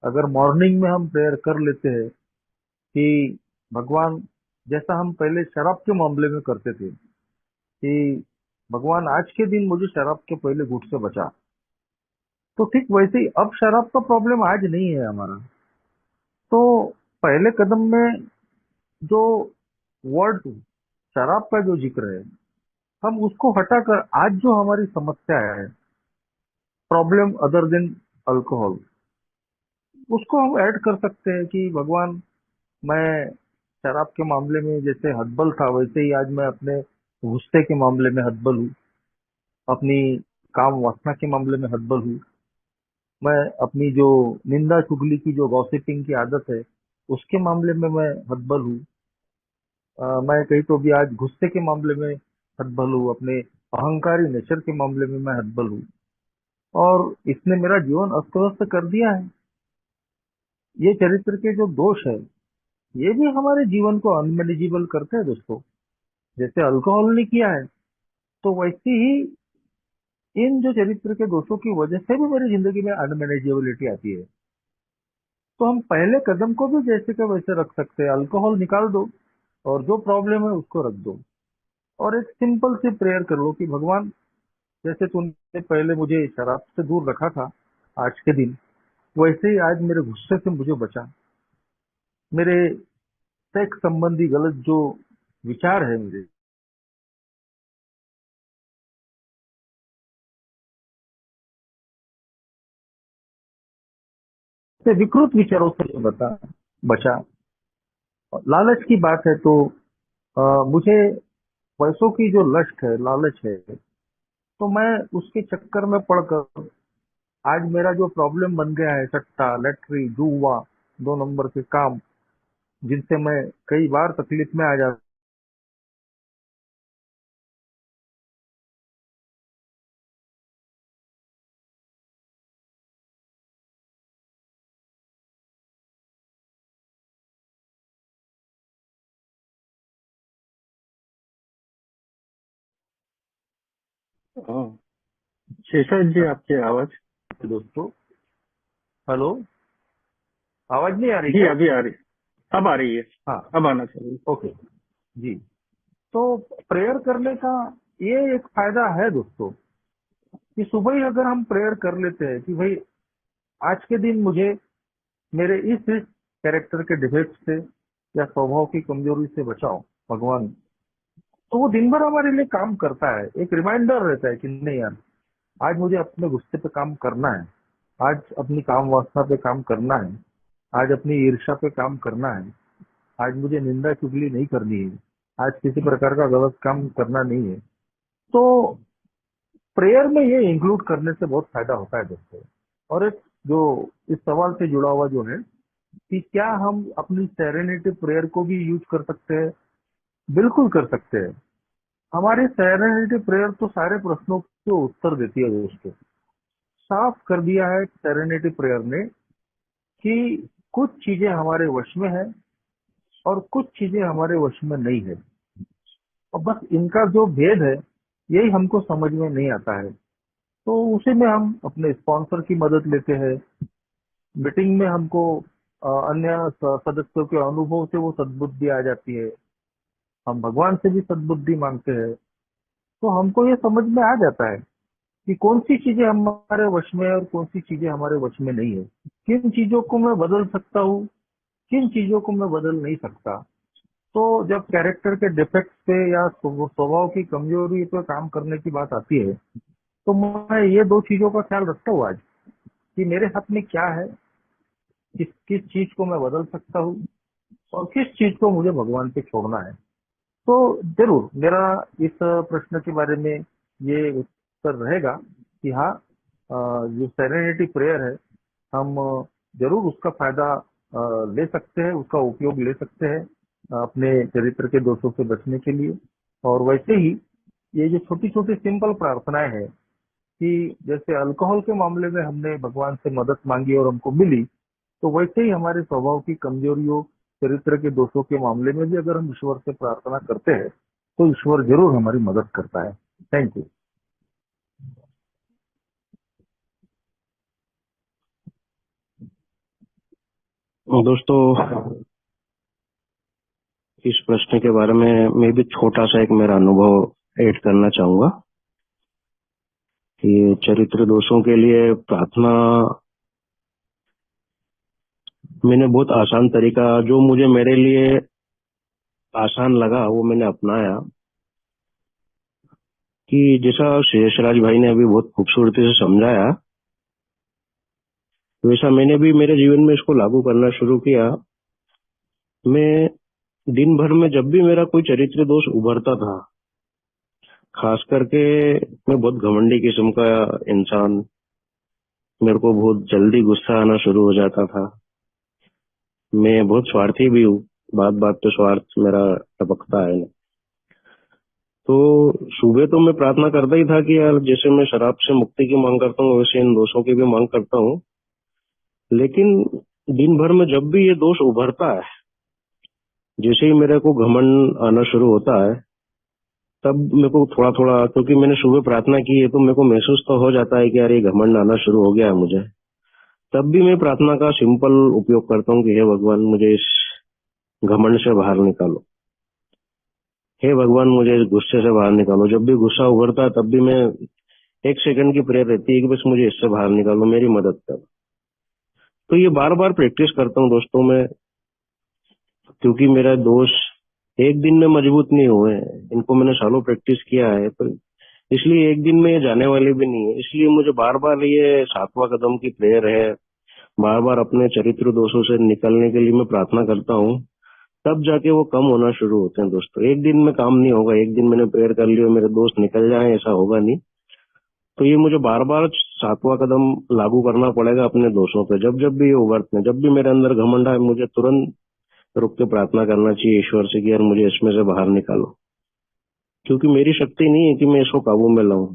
अगर मॉर्निंग में हम प्रेयर कर लेते हैं कि भगवान, जैसा हम पहले शराब के मामले में करते थे कि भगवान आज के दिन मुझे शराब के पहले घूंट से बचा, तो ठीक वैसे ही अब शराब का प्रॉब्लम आज नहीं है हमारा। तो पहले कदम में जो वर्ड शराब का जो जिक्र है, हम उसको हटाकर आज जो हमारी समस्या है, प्रॉब्लम अदर देन अल्कोहल, उसको हम ऐड कर सकते हैं कि भगवान, मैं शराब के मामले में जैसे हतबल था, वैसे ही आज मैं अपने गुस्से के मामले में हतबल हूँ, अपनी काम वासना के मामले में हतबल हूँ, मैं अपनी जो निंदा चुगली की जो गॉसिपिंग की आदत है, उसके मामले में मैं हतबल हूँ। मैं कहीं तो भी आज गुस्से के मामले में हतबल हूँ, अपने अहंकारी नेचर के मामले में मैं हतबल हूँ, और इसने मेरा जीवन अस्त व्यस्त कर दिया है। ये चरित्र के जो दोष है, ये भी हमारे जीवन को अनमेनेजेबल करते हैं दोस्तों। जैसे अल्कोहल ने किया है, तो वैसे ही इन जो चरित्र के दोषों की वजह से भी मेरी जिंदगी में अनमैनेजेबिलिटी आती है। तो हम पहले कदम को भी जैसे का वैसे रख सकते हैं, अल्कोहल निकाल दो और जो प्रॉब्लम है उसको रख दो, और एक सिंपल सी प्रेयर कर लो कि भगवान, जैसे तूने पहले मुझे शराब से दूर रखा था आज के दिन, वैसे ही आज मेरे गुस्से से मुझे बचा, मेरे सेक्स संबंधी गलत जो विचार है, मेरे से विकृत विचारों से बचा। लालच की बात है तो मुझे पैसों की जो लस्ट है, लालच है, तो मैं उसके चक्कर में पड़कर आज मेरा जो प्रॉब्लम बन गया है, सट्टा, लैट्री, जुआ, 2 नंबर के काम, जिनसे मैं कई बार तकलीफ में आ जाता हाँ, शेषाद जी, आपकी आवाज। हूं दोस्तों। हेलो, आवाज नहीं आ रही जी क्या? अभी आ रही, अब आ रही है, हाँ, अब आना चाहिए। ओके जी। तो प्रेयर करने का ये एक फायदा है दोस्तों कि सुबह ही अगर हम प्रेयर कर लेते हैं कि भाई आज के दिन मुझे मेरे इस कैरेक्टर के डिफेक्ट से या स्वभाव की कमजोरी से बचाओ भगवान, तो वो दिन भर हमारे लिए काम करता है। एक रिमाइंडर रहता है कि नहीं यार, आज मुझे अपने गुस्से पे काम करना है, आज अपनी काम वासना पे काम करना है, आज अपनी ईर्ष्या पे काम करना है, आज मुझे निंदा चुगली नहीं करनी है, आज किसी प्रकार का गलत काम करना नहीं है। तो प्रेयर में ये इंक्लूड करने से बहुत फायदा होता है दोस्तों। और एक जो इस सवाल से जुड़ा हुआ जो है कि क्या हम अपनी सेरेनिटी प्रेयर को भी यूज कर सकते हैं? बिल्कुल कर सकते हैं। हमारी सेरेनिटी प्रेयर तो सारे प्रश्नों के उत्तर देती है दोस्तों। साफ कर दिया है सेरेनिटी प्रेयर ने कि कुछ चीजें हमारे वश में है और कुछ चीजें हमारे वश में नहीं है, और बस इनका जो भेद है, यही हमको समझ में नहीं आता है। तो उसी में हम अपने स्पॉन्सर की मदद लेते हैं। मीटिंग में हमको अन्य सदस्यों के अनुभव से वो सद्बुद्धि आ जाती है। हम भगवान से भी सद्बुद्धि मांगते हैं, तो हमको ये समझ में आ जाता है कि कौन सी चीजें हमारे वश में है और कौन सी चीजें हमारे वश में नहीं है, किन चीजों को मैं बदल सकता हूँ, किन चीजों को मैं बदल नहीं सकता। तो जब कैरेक्टर के डिफेक्ट्स पे या स्वभाव की कमजोरी पे काम करने की बात आती है, तो मैं ये दो चीजों का ख्याल रखता हूँ आज, कि मेरे हाथ में क्या है, किस किस चीज को मैं बदल सकता हूँ और किस चीज को मुझे भगवान पे छोड़ना है। तो जरूर मेरा इस प्रश्न के बारे में ये उत्तर रहेगा कि हाँ, जो सेरेनिटी प्रेयर है, हम जरूर उसका फायदा ले सकते हैं, उसका उपयोग ले सकते हैं अपने चरित्र के दोषों से बचने के लिए। और वैसे ही ये जो छोटी छोटी सिंपल प्रार्थनाएं हैं, कि जैसे अल्कोहल के मामले में हमने भगवान से मदद मांगी और हमको मिली, तो वैसे ही हमारे स्वभाव की कमजोरियों, चरित्र के दोषों के मामले में भी अगर हम ईश्वर से प्रार्थना करते हैं, तो ईश्वर जरूर हमारी मदद करता है। Thank you. दोस्तों, इस प्रश्न के बारे में मैं भी छोटा सा एक मेरा अनुभव ऐड करना चाहूंगा कि चरित्र दोषों के लिए प्रार्थना मैंने बहुत आसान तरीका, जो मुझे मेरे लिए आसान लगा, वो मैंने अपनाया। कि जैसा शेषराज भाई ने अभी बहुत खूबसूरती से समझाया, वैसा मैंने भी मेरे जीवन में इसको लागू करना शुरू किया। मैं दिन भर में जब भी मेरा कोई चरित्र दोष उभरता था, खास करके मैं बहुत घमंडी किस्म का इंसान, मेरे को बहुत जल्दी गुस्सा आना शुरू हो जाता था। मैं बहुत स्वार्थी भी हूँ, बात बात पे स्वार्थ मेरा टपकता है। तो सुबह तो मैं प्रार्थना करता ही था कि यार, जैसे मैं शराब से मुक्ति की मांग करता हूँ, वैसे इन दोषों की भी मांग करता हूँ। लेकिन दिन भर में जब भी ये दोष उभरता है, जैसे ही मेरे को घमंड आना शुरू होता है, तब मेरे को थोड़ा थोड़ा, क्योंकि मैंने सुबह प्रार्थना की है, तो मेरे को महसूस तो हो जाता है कि यार ये घमंड आना शुरू हो गया है मुझे। तब भी मैं प्रार्थना का सिंपल उपयोग करता हूँ कि हे भगवान, मुझे इस घमंड से बाहर निकालो। हे भगवान, मुझे इस गुस्से से बाहर निकालो। जब भी गुस्सा उभरता है, तब भी मैं 1 सेकंड की प्रेयर रहती है कि बस मुझे इससे बाहर निकालो, मेरी मदद करो। तो ये बार बार प्रैक्टिस करता हूँ दोस्तों में, क्योंकि मेरा दोष एक दिन में मजबूत नहीं हुए हैं, इनको मैंने सालों प्रैक्टिस किया है। तो इसलिए एक दिन में ये जाने वाले भी नहीं है। इसलिए मुझे बार बार ये 7वां कदम की प्रेयर है, बार बार अपने चरित्र दोषों से निकलने के लिए मैं प्रार्थना करता हूँ, तब जाके वो कम होना शुरू होते हैं दोस्तों। एक दिन में काम नहीं होगा, एक दिन मैंने प्रेयर कर लिया मेरे दोस्त निकल जाए, ऐसा होगा नहीं। तो ये मुझे बार बार 7वां कदम लागू करना पड़ेगा अपने दोषों पे। जब जब भी ये उभरते हैं, जब भी मेरे अंदर घमंड है, मुझे तुरंत रुक के प्रार्थना करना चाहिए ईश्वर से कि यार, मुझे इसमें से बाहर निकालो, क्योंकि मेरी शक्ति नहीं है कि मैं इसको काबू में लाऊं।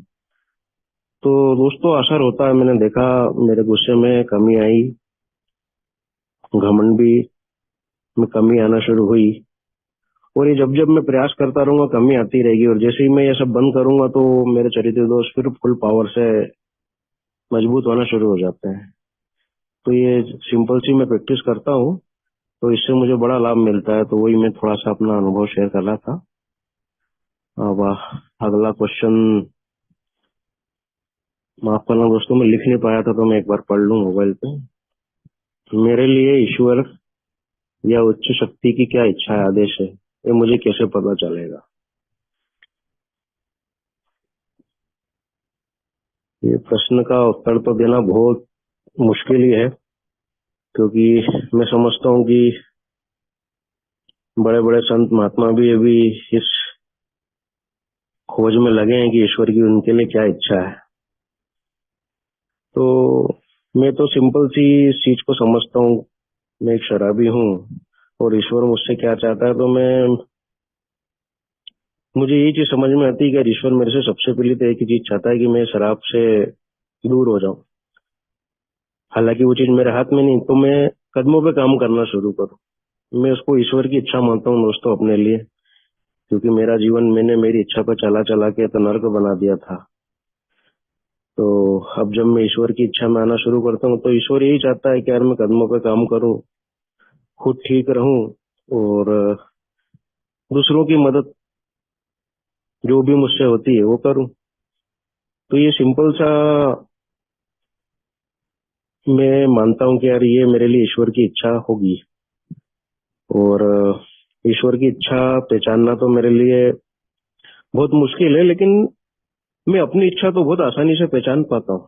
तो दोस्तों, असर होता है। मैंने देखा मेरे गुस्से में कमी आई, घमंड भी में कमी आना शुरू हुई। और ये जब जब मैं प्रयास करता रहूंगा, कमी आती रहेगी। और जैसे ही मैं ये सब बंद करूंगा, तो मेरे चरित्र दोष फिर फुल पावर से मजबूत होना शुरू हो जाते हैं। तो ये सिंपल सी मैं प्रैक्टिस करता हूँ, तो इससे मुझे बड़ा लाभ मिलता है। तो वही मैं थोड़ा सा अपना अनुभव शेयर कर रहा था। अब अगला क्वेश्चन, माफ करना दोस्तों, मैं लिख नहीं पाया था, तो मैं एक बार पढ़ लूं मोबाइल पे। मेरे लिए ईश्वर या उच्च शक्ति की क्या इच्छा है, आदेश है, ये मुझे कैसे पता चलेगा? ये प्रश्न का उत्तर तो देना बहुत मुश्किल ही है, क्योंकि मैं समझता हूँ कि बड़े बड़े संत महात्मा भी अभी इस खोज में लगे हैं कि ईश्वर की उनके लिए क्या इच्छा है। तो मैं तो सिंपल सी इस चीज को समझता हूँ। मैं एक शराबी हूँ और ईश्वर मुझसे क्या चाहता है, तो मुझे ये चीज समझ में आती है कि ईश्वर मेरे से सबसे पहले तो एक ही चीज चाहता है कि मैं शराब से दूर हो जाऊं। हालांकि वो चीज मेरे हाथ में नहीं, तो मैं कदमों पे काम करना शुरू करूं। मैं उसको ईश्वर की इच्छा मानता हूँ दोस्तों अपने लिए, क्योंकि मेरा जीवन मैंने मेरी इच्छा पर चला चला के तो नर्क बना दिया था। तो अब जब मैं ईश्वर की इच्छा में आना शुरू करता हूँ, तो ईश्वर यही चाहता है कि यार मैं कदमों पे काम करूं, खुद ठीक रहूं, और दूसरों की मदद जो भी मुझसे होती है वो करूं। तो ये सिंपल सा मैं मानता हूं कि यार, ये मेरे लिए ईश्वर की इच्छा होगी। और ईश्वर की इच्छा पहचानना तो मेरे लिए बहुत मुश्किल है, लेकिन मैं अपनी इच्छा तो बहुत आसानी से पहचान पाता हूँ।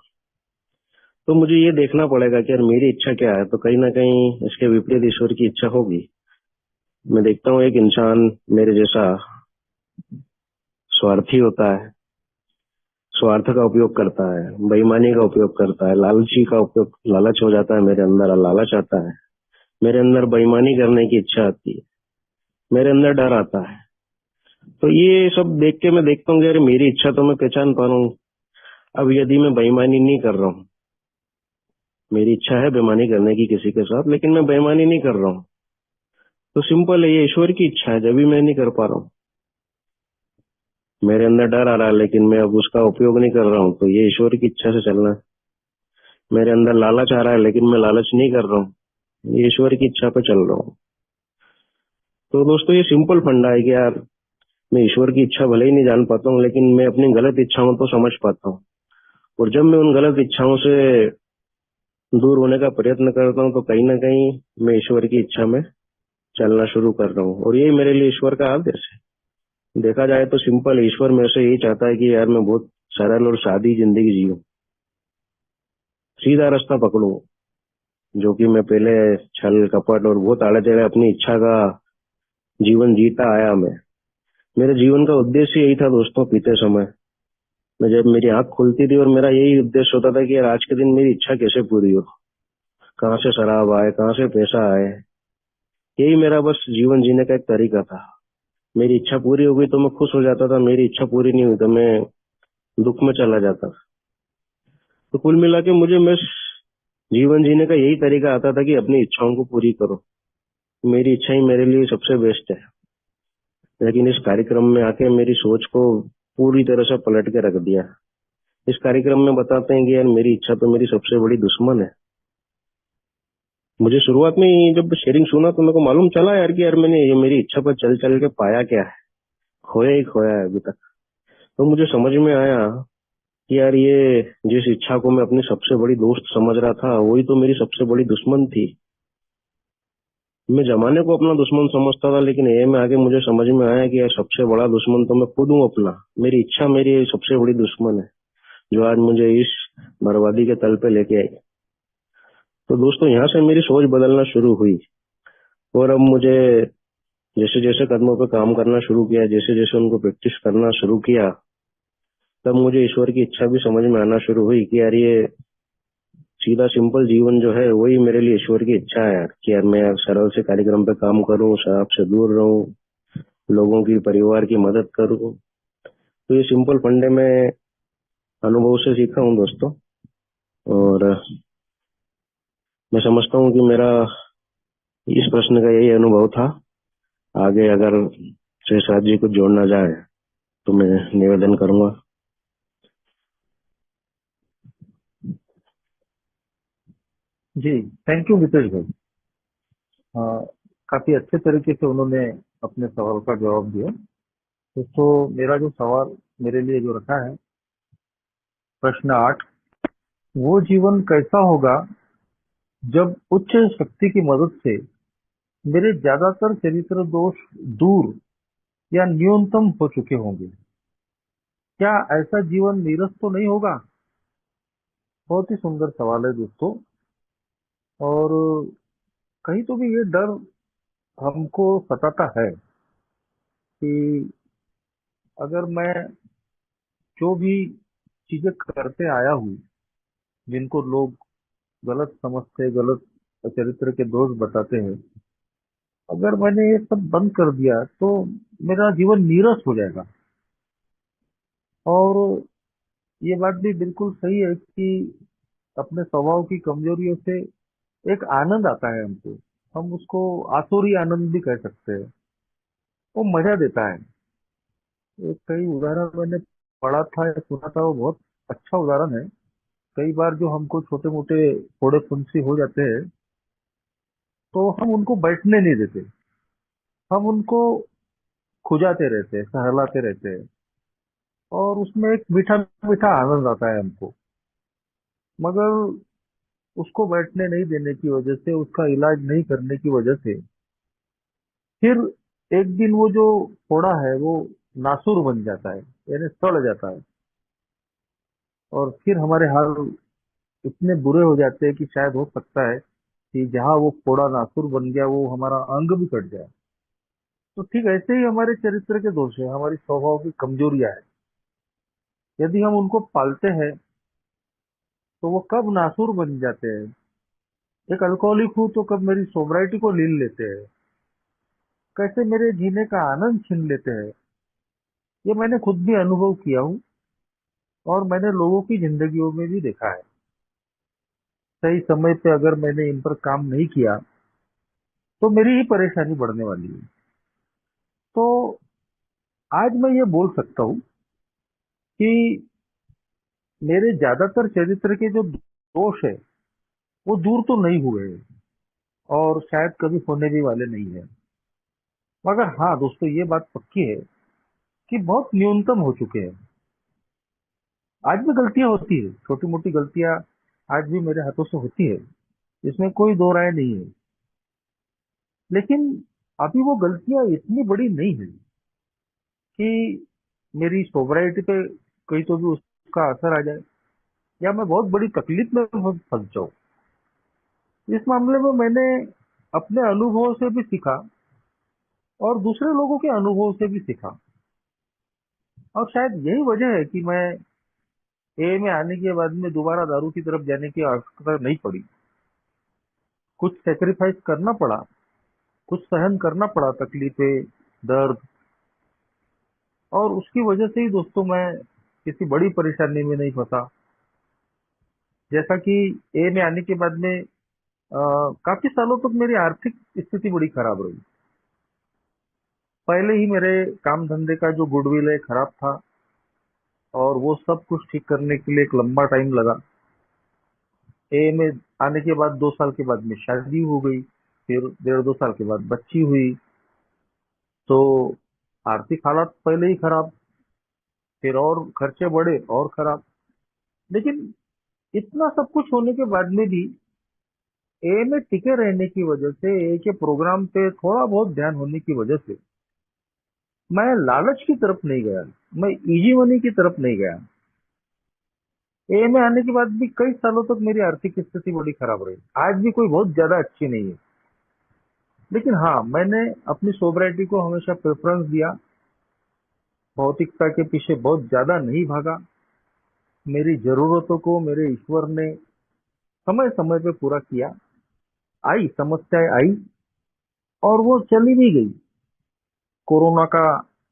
तो मुझे ये देखना पड़ेगा कि यार मेरी इच्छा क्या है, तो कहीं ना कहीं इसके विपरीत ईश्वर की इच्छा होगी। मैं देखता हूँ एक इंसान मेरे जैसा स्वार्थी होता है, स्वार्थ का उपयोग करता है, बेईमानी का उपयोग करता है, लालची का उपयोग, लालच हो जाता है मेरे अंदर, लालच आता है मेरे अंदर, बेईमानी करने की इच्छा आती है, मेरे अंदर डर आता है। तो ये सब देख के मैं देखता हूँ कि यार मेरी इच्छा तो मैं पहचान पा रहा हूँ। अब यदि मैं बेईमानी नहीं कर रहा हूँ, मेरी इच्छा है बेईमानी करने की किसी के साथ, लेकिन मैं बेईमानी नहीं कर रहा हूँ, तो सिंपल है, ये ईश्वर की इच्छा है। जब भी मैं नहीं कर पा रहा हूँ, मेरे अंदर डर आ रहा है लेकिन मैं अब उसका उपयोग नहीं कर रहा हूँ, तो ये ईश्वर की इच्छा से चलना है। मेरे अंदर लालच आ रहा है लेकिन मैं लालच नहीं कर रहा हूँ, ये ईश्वर की इच्छा पे चल रहा हूँ। तो दोस्तों, ये सिंपल फंडा है कि यार मैं ईश्वर की इच्छा भले ही नहीं जान पाता हूँ, लेकिन मैं अपनी गलत इच्छाओं को समझ पाता हूँ। और जब मैं उन गलत इच्छाओं से दूर होने का प्रयत्न करता हूँ, तो कहीं ना कहीं मैं ईश्वर की इच्छा में चलना शुरू कर रहा हूँ। और यही मेरे लिए ईश्वर का आदेश है। देखा जाए तो सिंपल, ईश्वर मेरे से यही चाहता है कि यार मैं बहुत सरल और सादी जिंदगी जीऊं, सीधा रास्ता पकड़ूं, जो कि मैं पहले छल कपट और बहुत आड़े टेढ़े अपनी इच्छा का जीवन जीता आया। मैं, मेरे जीवन का उद्देश्य यही था दोस्तों। पीते समय मैं, जब मेरी आंख खुलती थी, और मेरा यही उद्देश्य होता था कि यार आज के दिन मेरी इच्छा कैसे पूरी हो, कहाँ से शराब आए, कहाँ से पैसा आए, यही मेरा बस जीवन जीने का एक तरीका था। मेरी इच्छा पूरी हो गई तो मैं खुश हो जाता था, मेरी इच्छा पूरी नहीं हुई तो मैं दुख में चला जाता था। तो कुल मिला के मुझे बस जीवन जीने का यही तरीका आता था कि अपनी इच्छाओं को पूरी करो, मेरी इच्छा ही मेरे लिए सबसे बेस्ट है। लेकिन इस कार्यक्रम में आके मेरी सोच को पूरी तरह से पलट के रख दिया। इस कार्यक्रम में बताते हैं कि यार मेरी इच्छा तो मेरी सबसे बड़ी दुश्मन है। मुझे शुरुआत में ही जब शेयरिंग सुना तो मेरे को मालूम चला यार कि यार मैंने ये मेरी इच्छा पर चल चल के पाया क्या है, खोया ही खोया है अभी तक। तो मुझे समझ में आया कि यार ये जिस इच्छा को मैं अपनी सबसे बड़ी दोस्त समझ रहा था, वही तो मेरी सबसे बड़ी दुश्मन थी। मैं जमाने को अपना दुश्मन समझता था, लेकिन ये में आगे मुझे समझ में आया कि यार सबसे बड़ा दुश्मन तो मैं खुद हूँ अपना। मेरी इच्छा मेरी सबसे बड़ी दुश्मन है, जो आज मुझे इस बर्बादी के तल पे लेके आई। तो दोस्तों, यहाँ से मेरी सोच बदलना शुरू हुई, और अब मुझे जैसे जैसे कदमों पे काम करना शुरू किया, जैसे जैसे उनको प्रैक्टिस करना शुरू किया, तब मुझे ईश्वर की इच्छा भी समझ में आना शुरू हुई कि यार ये सीधा सिंपल जीवन जो है वही मेरे लिए ईश्वर की इच्छा है यार। कि यार मैं सरल से कार्यक्रम पे काम करूं, शराब से दूर रहूं, लोगों की, परिवार की मदद करूं। तो ये सिंपल फंडे में अनुभव से सीखा हूँ दोस्तों। और मैं समझता हूँ कि मेरा इस प्रश्न का यही अनुभव था। आगे अगर शेषराज जी को जोड़ना जाए तो मैं निवेदन करूंगा। जी, थैंक यू मितेश भाई। हाँ, काफी अच्छे तरीके से उन्होंने अपने सवाल का जवाब दिया। तो मेरा जो सवाल मेरे लिए जो रखा है, प्रश्न 8, वो जीवन कैसा होगा जब उच्च शक्ति की मदद से मेरे ज्यादातर चरित्र दोष दूर या न्यूनतम हो चुके होंगे? क्या ऐसा जीवन नीरस तो नहीं होगा? बहुत ही सुंदर सवाल है दोस्तों। और कहीं तो भी ये डर हमको सताता है कि अगर मैं जो भी चीजें करते आया हूँ, जिनको लोग गलत समझते, गलत चरित्र के दोष बताते हैं, अगर मैंने ये सब बंद कर दिया तो मेरा जीवन नीरस हो जाएगा। और ये बात भी बिल्कुल सही है कि अपने स्वभाव की कमजोरियों से एक आनंद आता है हमको। हम उसको आसुरी आनंद भी कह सकते हैं। वो मजा देता है। एक कई उदाहरण मैंने पढ़ा था या सुना था, वो बहुत अच्छा उदाहरण है। कई बार जो हमको छोटे मोटे फोड़े फुंसी हो जाते हैं, तो हम उनको बैठने नहीं देते, हम उनको खुजाते रहते हैं, सहलाते रहते हैं। और उसमें एक मीठा मीठा आनंद आता है हमको। मगर उसको बैठने नहीं देने की वजह से, उसका इलाज नहीं करने की वजह से, फिर एक दिन वो जो फोड़ा है वो नासूर बन जाता है, यानी सड़ जाता है। और फिर हमारे हाल इतने बुरे हो जाते हैं कि शायद हो सकता है कि जहाँ वो फोड़ा नासूर बन गया वो हमारा अंग भी कट जाए। तो ठीक ऐसे ही हमारे चरित्र के दोष है, हमारी स्वभाव की कमजोरियां है। यदि हम उनको पालते हैं तो वो कब नासूर बन जाते हैं। एक अल्कोहलिक हूं तो कब मेरी सोब्राइटी को लील लेते हैं, कैसे मेरे जीने का आनंद छीन लेते हैं। ये मैंने खुद भी अनुभव किया हूँ और मैंने लोगों की जिंदगियों में भी देखा है। सही समय पे अगर मैंने इन पर काम नहीं किया तो मेरी ही परेशानी बढ़ने वाली है। तो आज मैं ये बोल सकता हूँ कि मेरे ज्यादातर चरित्र के जो दोष है वो दूर तो नहीं हुए हैं और शायद कभी होने भी वाले नहीं है। मगर हाँ दोस्तों, ये बात पक्की है कि बहुत न्यूनतम हो चुके हैं। आज भी गलतियां होती है, छोटी मोटी गलतियां आज भी मेरे हाथों से होती है, इसमें कोई दो राय नहीं है। लेकिन अभी वो गलतियां इतनी बड़ी नहीं है कि मेरी सोबराइटी पे कहीं तो भी उसका असर आ जाए या मैं बहुत बड़ी तकलीफ में फंस जाऊं। इस मामले में मैंने अपने अनुभवों से भी सीखा और दूसरे लोगों के अनुभवों से भी सीखा। और शायद यही वजह है कि मैं ए में आने के बाद में दोबारा दारू की तरफ जाने की आवश्यकता नहीं पड़ी। कुछ सेक्रीफाइस करना पड़ा, कुछ सहन करना पड़ा, तकलीफें, दर्द, और उसकी वजह से ही दोस्तों मैं किसी बड़ी परेशानी में नहीं फंसा। जैसा कि ए में आने के बाद में काफी सालों तक मेरी आर्थिक स्थिति बड़ी खराब रही। पहले ही मेरे काम धंधे का जो गुडविल है खराब था और वो सब कुछ ठीक करने के लिए एक लंबा टाइम लगा। ए में आने के बाद 2 साल के बाद में शादी हो गई, फिर 1.5-2 साल के बाद बच्ची हुई। तो आर्थिक हालात पहले ही खराब, फिर और खर्चे बढ़े और खराब। लेकिन इतना सब कुछ होने के बाद में भी ए में टिके रहने की वजह से, ए के प्रोग्राम पे थोड़ा बहुत ध्यान होने की वजह से मैं लालच की तरफ नहीं गया, मैं इजी मनी की तरफ नहीं गया। ए में आने के बाद भी कई सालों तक मेरी आर्थिक स्थिति बड़ी खराब रही, आज भी कोई बहुत ज्यादा अच्छी नहीं है। लेकिन हाँ, मैंने अपनी सोबराइटी को हमेशा प्रेफरेंस दिया, भौतिकता के पीछे बहुत ज्यादा नहीं भागा। मेरी जरूरतों को मेरे ईश्वर ने समय समय पे पूरा किया। आई समस्याएं आई और वो चली भी गई। कोरोना का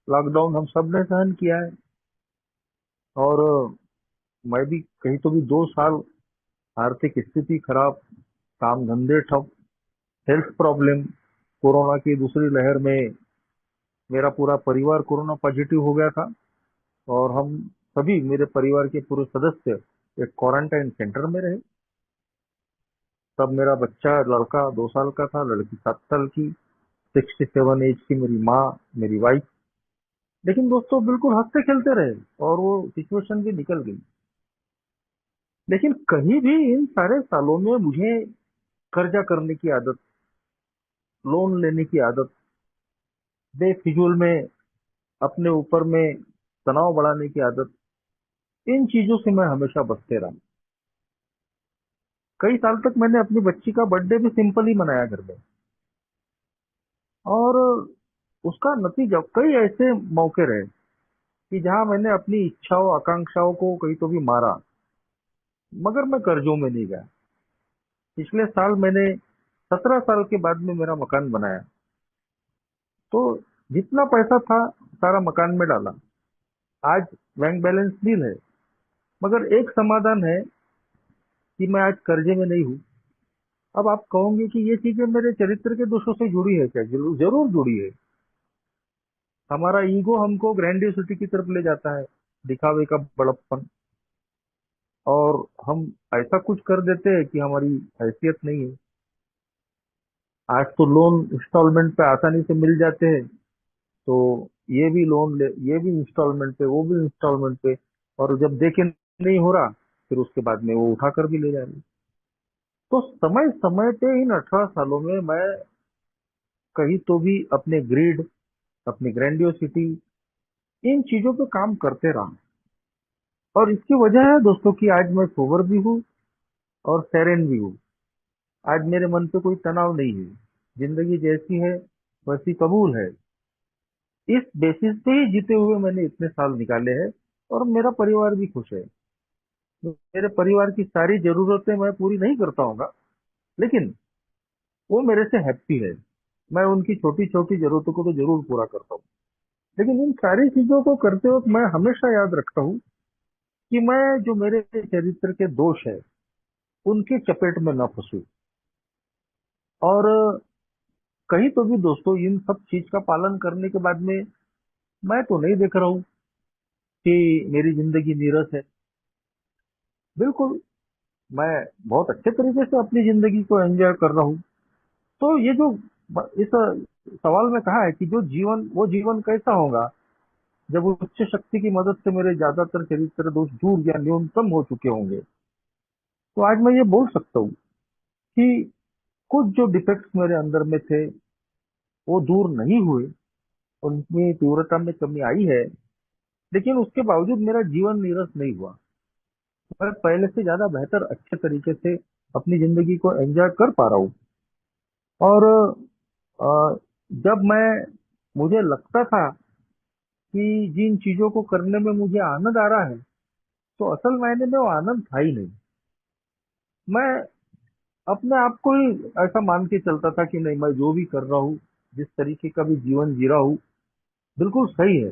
लॉकडाउन हम सब ने सहन किया है और मैं भी कहीं तो भी 2 साल आर्थिक स्थिति खराब, काम धंधे ठप, हेल्थ प्रॉब्लम, कोरोना की दूसरी लहर में मेरा पूरा परिवार कोरोना पॉजिटिव हो गया था और हम सभी, मेरे परिवार के पूरे सदस्य, एक क्वारंटाइन सेंटर में रहे। तब मेरा बच्चा लड़का 2 साल का था, लड़की 7 साल की, 67 एज की मेरी माँ, मेरी वाइफ। लेकिन दोस्तों बिल्कुल हंसते खेलते रहे और वो सिचुएशन भी निकल गई। लेकिन कहीं भी इन सारे सालों में मुझे कर्जा करने की आदत, लोन लेने की आदत, बेफिजूल में अपने ऊपर में तनाव बढ़ाने की आदत, इन चीजों से मैं हमेशा बचते रहा। कई साल तक मैंने अपनी बच्ची का बर्थडे भी सिंपल ही मनाया घर में। और उसका नतीजा कई ऐसे मौके रहे कि जहां मैंने अपनी इच्छाओं आकांक्षाओं को कहीं तो भी मारा, मगर मैं कर्जों में नहीं गया। पिछले साल मैंने 17 साल के बाद में मेरा मकान बनाया, तो जितना पैसा था सारा मकान में डाला। आज बैंक बैलेंस नील है, मगर एक समाधान है कि मैं आज कर्जे में नहीं हूँ। अब आप कहोगे कि ये चीजें मेरे चरित्र के दोषों से जुड़ी है क्या? जरूर जरूर जुड़ी है। हमारा ईगो हमको ग्रैंडियोसिटी की तरफ ले जाता है, दिखावे का बड़प्पन, और हम ऐसा कुछ कर देते हैं कि हमारी हैसियत नहीं है। आज तो लोन इंस्टॉलमेंट पे आसानी से मिल जाते हैं, तो ये भी लोन ले, ये भी इंस्टॉलमेंट पे, वो भी इंस्टॉलमेंट पे, और जब देखे नहीं हो रहा फिर उसके बाद में वो उठा कर भी ले जा रहे हैं। तो समय समय पे इन 18 सालों में मैं कहीं तो भी अपने ग्रीड, अपनी ग्रैंडियोसिटी, इन चीजों पे काम करते रहा। और इसकी वजह है दोस्तों कि आज मैं सोबर भी हूँ और सेरेन भी हूँ। आज मेरे मन पे कोई तनाव नहीं है, जिंदगी जैसी है वैसी कबूल है। इस बेसिस पे ही जीते हुए मैंने इतने साल निकाले हैं, और मेरा परिवार भी खुश है। मेरे परिवार की सारी जरूरतें मैं पूरी नहीं करता हूँगा, लेकिन वो मेरे से हैप्पी है। मैं उनकी छोटी छोटी जरूरतों को तो जरूर पूरा करता हूँ, लेकिन इन सारी चीजों को करते वक्त मैं हमेशा याद रखता हूँ कि मैं जो मेरे चरित्र के दोष है उनके चपेट में न फंसूं। और कहीं तो भी दोस्तों इन सब चीज का पालन करने के बाद में मैं तो नहीं देख रहा हूँ कि मेरी जिंदगी नीरस है। बिल्कुल, मैं बहुत अच्छे तरीके से अपनी जिंदगी को एंजॉय कर रहा हूँ। तो ये जो इस सवाल में कहा है कि जो जीवन, वो जीवन कैसा होगा जब उच्च शक्ति की मदद से मेरे ज्यादातर चरित्र दोष दूर या न्यूनतम हो चुके होंगे। तो आज मैं ये बोल सकता हूँ कि कुछ जो डिफेक्ट्स मेरे अंदर में थे वो दूर नहीं हुए, उनकी तीव्रता में कमी आई है, लेकिन उसके बावजूद मेरा जीवन नीरस नहीं हुआ। मैं पहले से ज्यादा बेहतर अच्छे तरीके से अपनी जिंदगी को एंजॉय कर पा रहा हूँ। और अ, जब मैं मुझे लगता था कि जिन चीजों को करने में मुझे आनंद आ रहा है, तो असल मायने में वो आनंद था ही नहीं। मैं अपने आप को ही ऐसा मान के चलता था कि नहीं, मैं जो भी कर रहा हूँ, जिस तरीके का भी जीवन जी रहा हूँ, बिल्कुल सही है।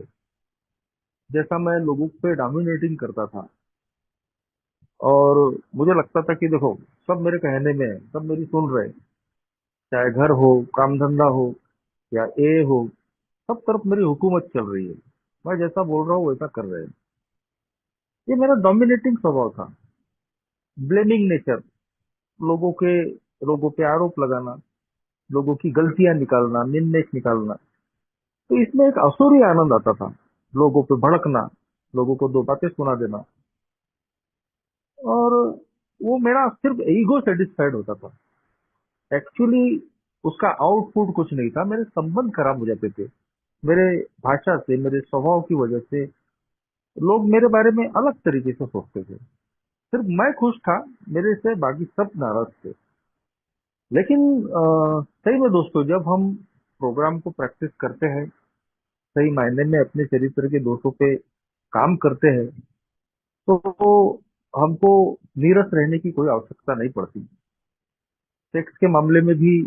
जैसा मैं लोगों पे डोमिनेटिंग करता था, और मुझे लगता था कि देखो, सब मेरे कहने में है, सब मेरी सुन रहे हैं, चाहे घर हो, काम धंधा हो, या ए हो, सब तरफ मेरी हुकूमत चल रही है। मैं जैसा बोल रहा हूँ वैसा कर रहे हैं। ये मेरा डोमिनेटिंग स्वभाव था। ब्लेमिंग नेचर, लोगों के लोगों पे आरोप लगाना, लोगों की गलतियां निकालना, निंदेश निकालना। तो इसमें एक असुरी आनंद आता था। लोगों पे भड़कना, लोगों को दो बातें सुना देना, और वो मेरा सिर्फ ईगो सेटिस्फाइड होता था। एक्चुअली उसका आउटपुट कुछ नहीं था। मेरे संबंध खराब हो जाते थे। मेरे भाषा से, मेरे स्वभाव की वजह से लोग मेरे बारे में अलग तरीके से सोचते थे। सिर्फ मैं खुश था, मेरे से बाकी सब नाराज थे। लेकिन सही में दोस्तों, जब हम प्रोग्राम को प्रैक्टिस करते हैं, सही मायने में अपने चरित्र के दोषों पे काम करते हैं, तो हमको नीरस रहने की कोई आवश्यकता नहीं पड़ती। सेक्स के मामले में भी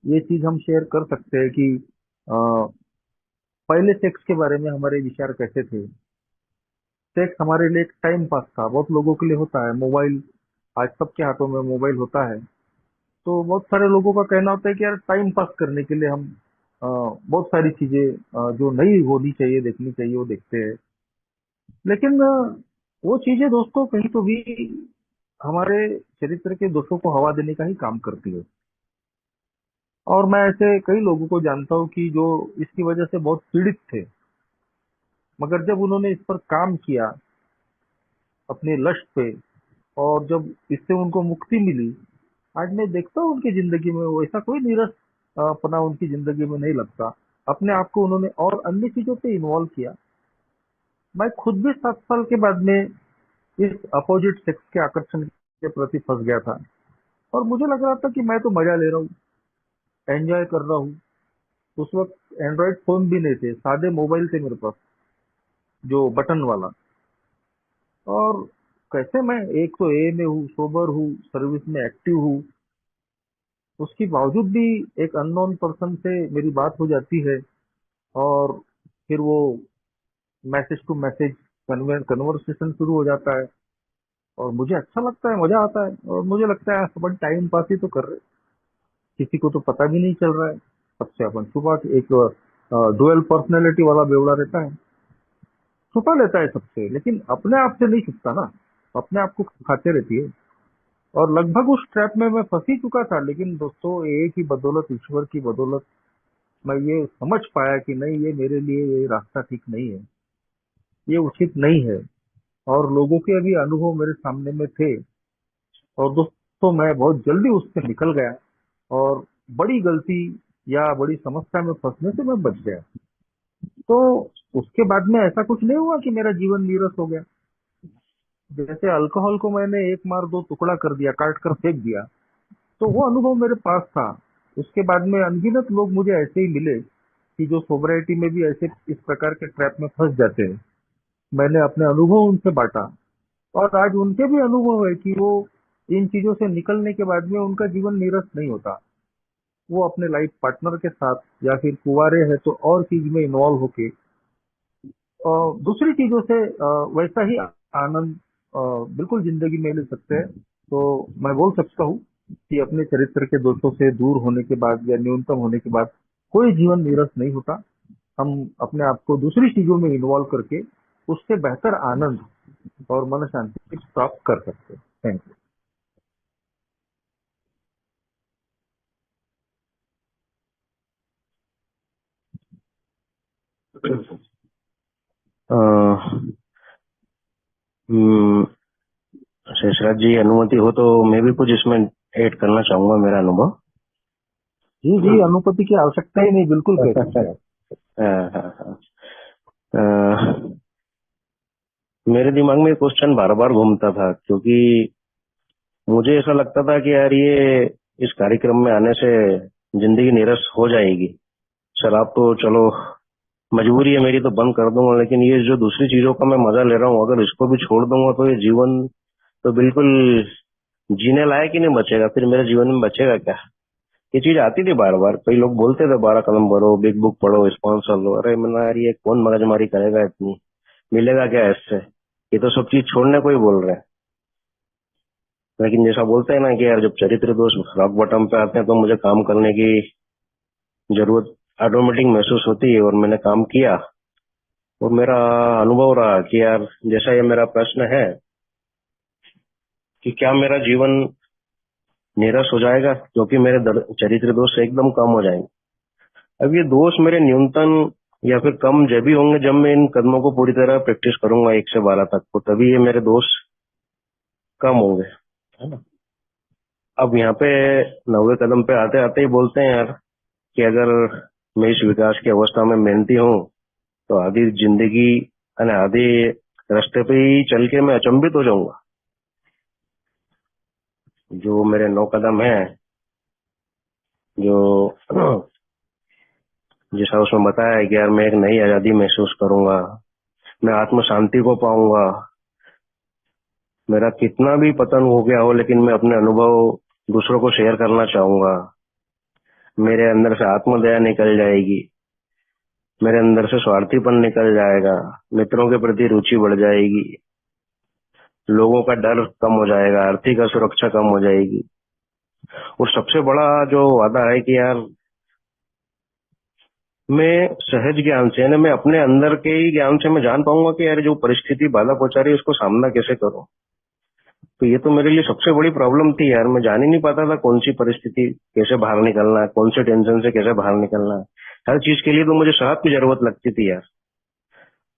ये चीज हम शेयर कर सकते हैं कि अ, पहले सेक्स के बारे में हमारे विचार कैसे थे। सेक्स हमारे लिए एक टाइम पास था, बहुत लोगों के लिए होता है। मोबाइल, आज सबके हाथों में मोबाइल होता है, तो बहुत सारे लोगों का कहना होता है कि यार टाइम पास करने के लिए हम बहुत सारी चीजें जो नहीं होनी चाहिए, देखनी चाहिए, वो देखते हैं। लेकिन वो चीजें दोस्तों कहीं तो भी हमारे चरित्र के दोषों को हवा देने का ही काम करती है। और मैं ऐसे कई लोगों को जानता हूँ कि जो इसकी वजह से बहुत पीड़ित थे, मगर जब उन्होंने इस पर काम किया, अपने लक्ष्य पे, और जब इससे उनको मुक्ति मिली, आज मैं देखता हूँ उनकी जिंदगी में वैसा कोई नीरस अपना उनकी जिंदगी में नहीं लगता। अपने आप को उन्होंने और अन्य चीजों पे इन्वॉल्व किया। मैं खुद भी 7 साल के बाद में इस अपोजिट सेक्स के आकर्षण के प्रति फंस गया था, और मुझे लग रहा था कि मैं तो मजा ले रहा हूँ, एंजॉय कर रहा हूँ। उस वक्त एंड्रॉइड फोन भी नहीं थे, सादे मोबाइल थे मेरे पास, जो बटन वाला। और कैसे मैं एक तो ए में हूँ, सोबर हूँ, सर्विस में एक्टिव हूँ, उसके बावजूद भी एक अननोन पर्सन से मेरी बात हो जाती है, और फिर वो मैसेज टू मैसेज कन्वर्सेशन शुरू हो जाता है, और मुझे अच्छा लगता है, मजा आता है, और मुझे लगता है अपन टाइम पास ही तो कर रहे हैं, किसी को तो पता भी नहीं चल रहा है। सबसे अपन छुपा के, एक डुअल पर्सनैलिटी वाला बेवड़ा रहता है, छुपा लेता है सबसे, लेकिन अपने आप से नहीं छुपता ना, अपने आप को खाते रहती है। और लगभग उस ट्रैप में मैं फंस ही चुका था। लेकिन दोस्तों, एक ही बदौलत, ईश्वर की बदौलत, मैं ये समझ पाया कि नहीं, ये मेरे लिए ये रास्ता ठीक नहीं है, ये उचित नहीं है। और लोगों के अभी अनुभव मेरे सामने में थे, और दोस्तों मैं बहुत जल्दी उससे निकल गया, और बड़ी गलती या बड़ी समस्या में फंसने से मैं बच गया। तो उसके बाद में ऐसा कुछ नहीं हुआ कि मेरा जीवन नीरस हो गया। जैसे अल्कोहल को मैंने एक मार दो टुकड़ा कर दिया, काट कर फेंक दिया, तो वो अनुभव मेरे पास था। उसके बाद में अनगिनत लोग मुझे ऐसे ही मिले कि जो सोबराइटी में भी ऐसे इस प्रकार के ट्रैप में फंस जाते हैं। मैंने अपने अनुभव उनसे बांटा, और आज उनके भी अनुभव है कि वो इन चीजों से निकलने के बाद में उनका जीवन नीरस नहीं होता। वो अपने लाइफ पार्टनर के साथ या फिर कुंवारे है तो और चीज में इन्वॉल्व होके दूसरी चीजों से वैसा ही आनंद बिल्कुल जिंदगी में ले सकते हैं। तो मैं बोल सकता हूँ कि अपने चरित्र के दोषों से दूर होने के बाद या न्यूनतम होने के बाद कोई जीवन नीरस नहीं होता। हम अपने आप को दूसरी चीजों में इन्वॉल्व करके उससे बेहतर आनंद और मन शांति प्राप्त कर सकते हैं। Thank you. अ, हम्म, शेषराज जी अनुमति हो तो मैं भी कुछ इसमें ऐड करना चाहूंगा मेरा अनुभव। जी जी, अनुपति की आवश्यकता ही नहीं, बिल्कुल कह सकते हैं। हाँ, हाँ, हाँ। अ, मेरे दिमाग में क्वेश्चन बार बार घूमता था, क्योंकि मुझे ऐसा लगता था कि यार ये इस कार्यक्रम में आने से जिंदगी नीरस हो जाएगी। शराब तो चलो मजबूरी है मेरी तो बंद कर दूंगा, लेकिन ये जो दूसरी चीजों का मैं मजा ले रहा हूँ अगर इसको भी छोड़ दूंगा तो ये जीवन तो बिल्कुल जीने लायक ही नहीं बचेगा। फिर मेरे जीवन में बचेगा क्या? ये चीज आती थी बार बार, कई लोग बोलते थे 12 कलम भरो, बिग बुक पढ़ो, स्पॉन्सर लो। अरे मैंने यार ये कौन मगजमारी करेगा इतनी, मिलेगा क्या इससे? ये तो सब चीज छोड़ने को ही बोल रहे हैं। लेकिन जैसा बोलते हैं ना कि यार जब चरित्र दोष रॉक बॉटम पे आते हैं तो मुझे काम करने की जरूरत ऑटोमेटिक महसूस होती है, और मैंने काम किया। और मेरा अनुभव रहा कि यार जैसा ये मेरा प्रश्न है कि क्या मेरा जीवन नीरस हो जाएगा क्योंकि मेरे चरित्र दोष एकदम कम हो जाएंगे। अब ये दोष मेरे न्यूनतम या फिर कम जब भी होंगे जब मैं इन कदमों को पूरी तरह प्रैक्टिस करूंगा 1 से 12 तक, तो तभी ये मेरे दोष कम होंगे, है ना। अब यहाँ पे 9वें कदम पे आते आते ही बोलते हैं यार कि अगर मैं इस विकास की अवस्था में मेहनती हूँ तो आधी जिंदगी यानी आधे रास्ते पे ही चल के मैं अचंभित हो जाऊंगा। जो मेरे 9 कदम है, जो जैसा उसमें बताया है कि यार मैं एक नई आजादी महसूस करूंगा, मैं आत्म शांति को पाऊंगा। मेरा कितना भी पतन हो गया हो लेकिन मैं अपने अनुभव दूसरों को शेयर करना चाहूंगा। मेरे अंदर से आत्मदया निकल जाएगी, मेरे अंदर से स्वार्थीपन निकल जाएगा, मित्रों के प्रति रुचि बढ़ जाएगी, लोगों का डर कम हो जाएगा, आर्थिक असुरक्षा कम हो जाएगी। और सबसे बड़ा जो वादा है कि यार मैं सहज ज्ञान से, यानी मैं अपने अंदर के ही ज्ञान से मैं जान पाऊंगा कि यार जो परिस्थिति बाधा पहुंचा रही है उसको सामना कैसे करूं। तो ये तो मेरे लिए सबसे बड़ी प्रॉब्लम थी यार, मैं जान ही नहीं पाता था कौन सी परिस्थिति कैसे बाहर निकलना है, कौन से टेंशन से कैसे बाहर निकलना है। हर चीज के लिए तो मुझे शराब की जरूरत लगती थी यार।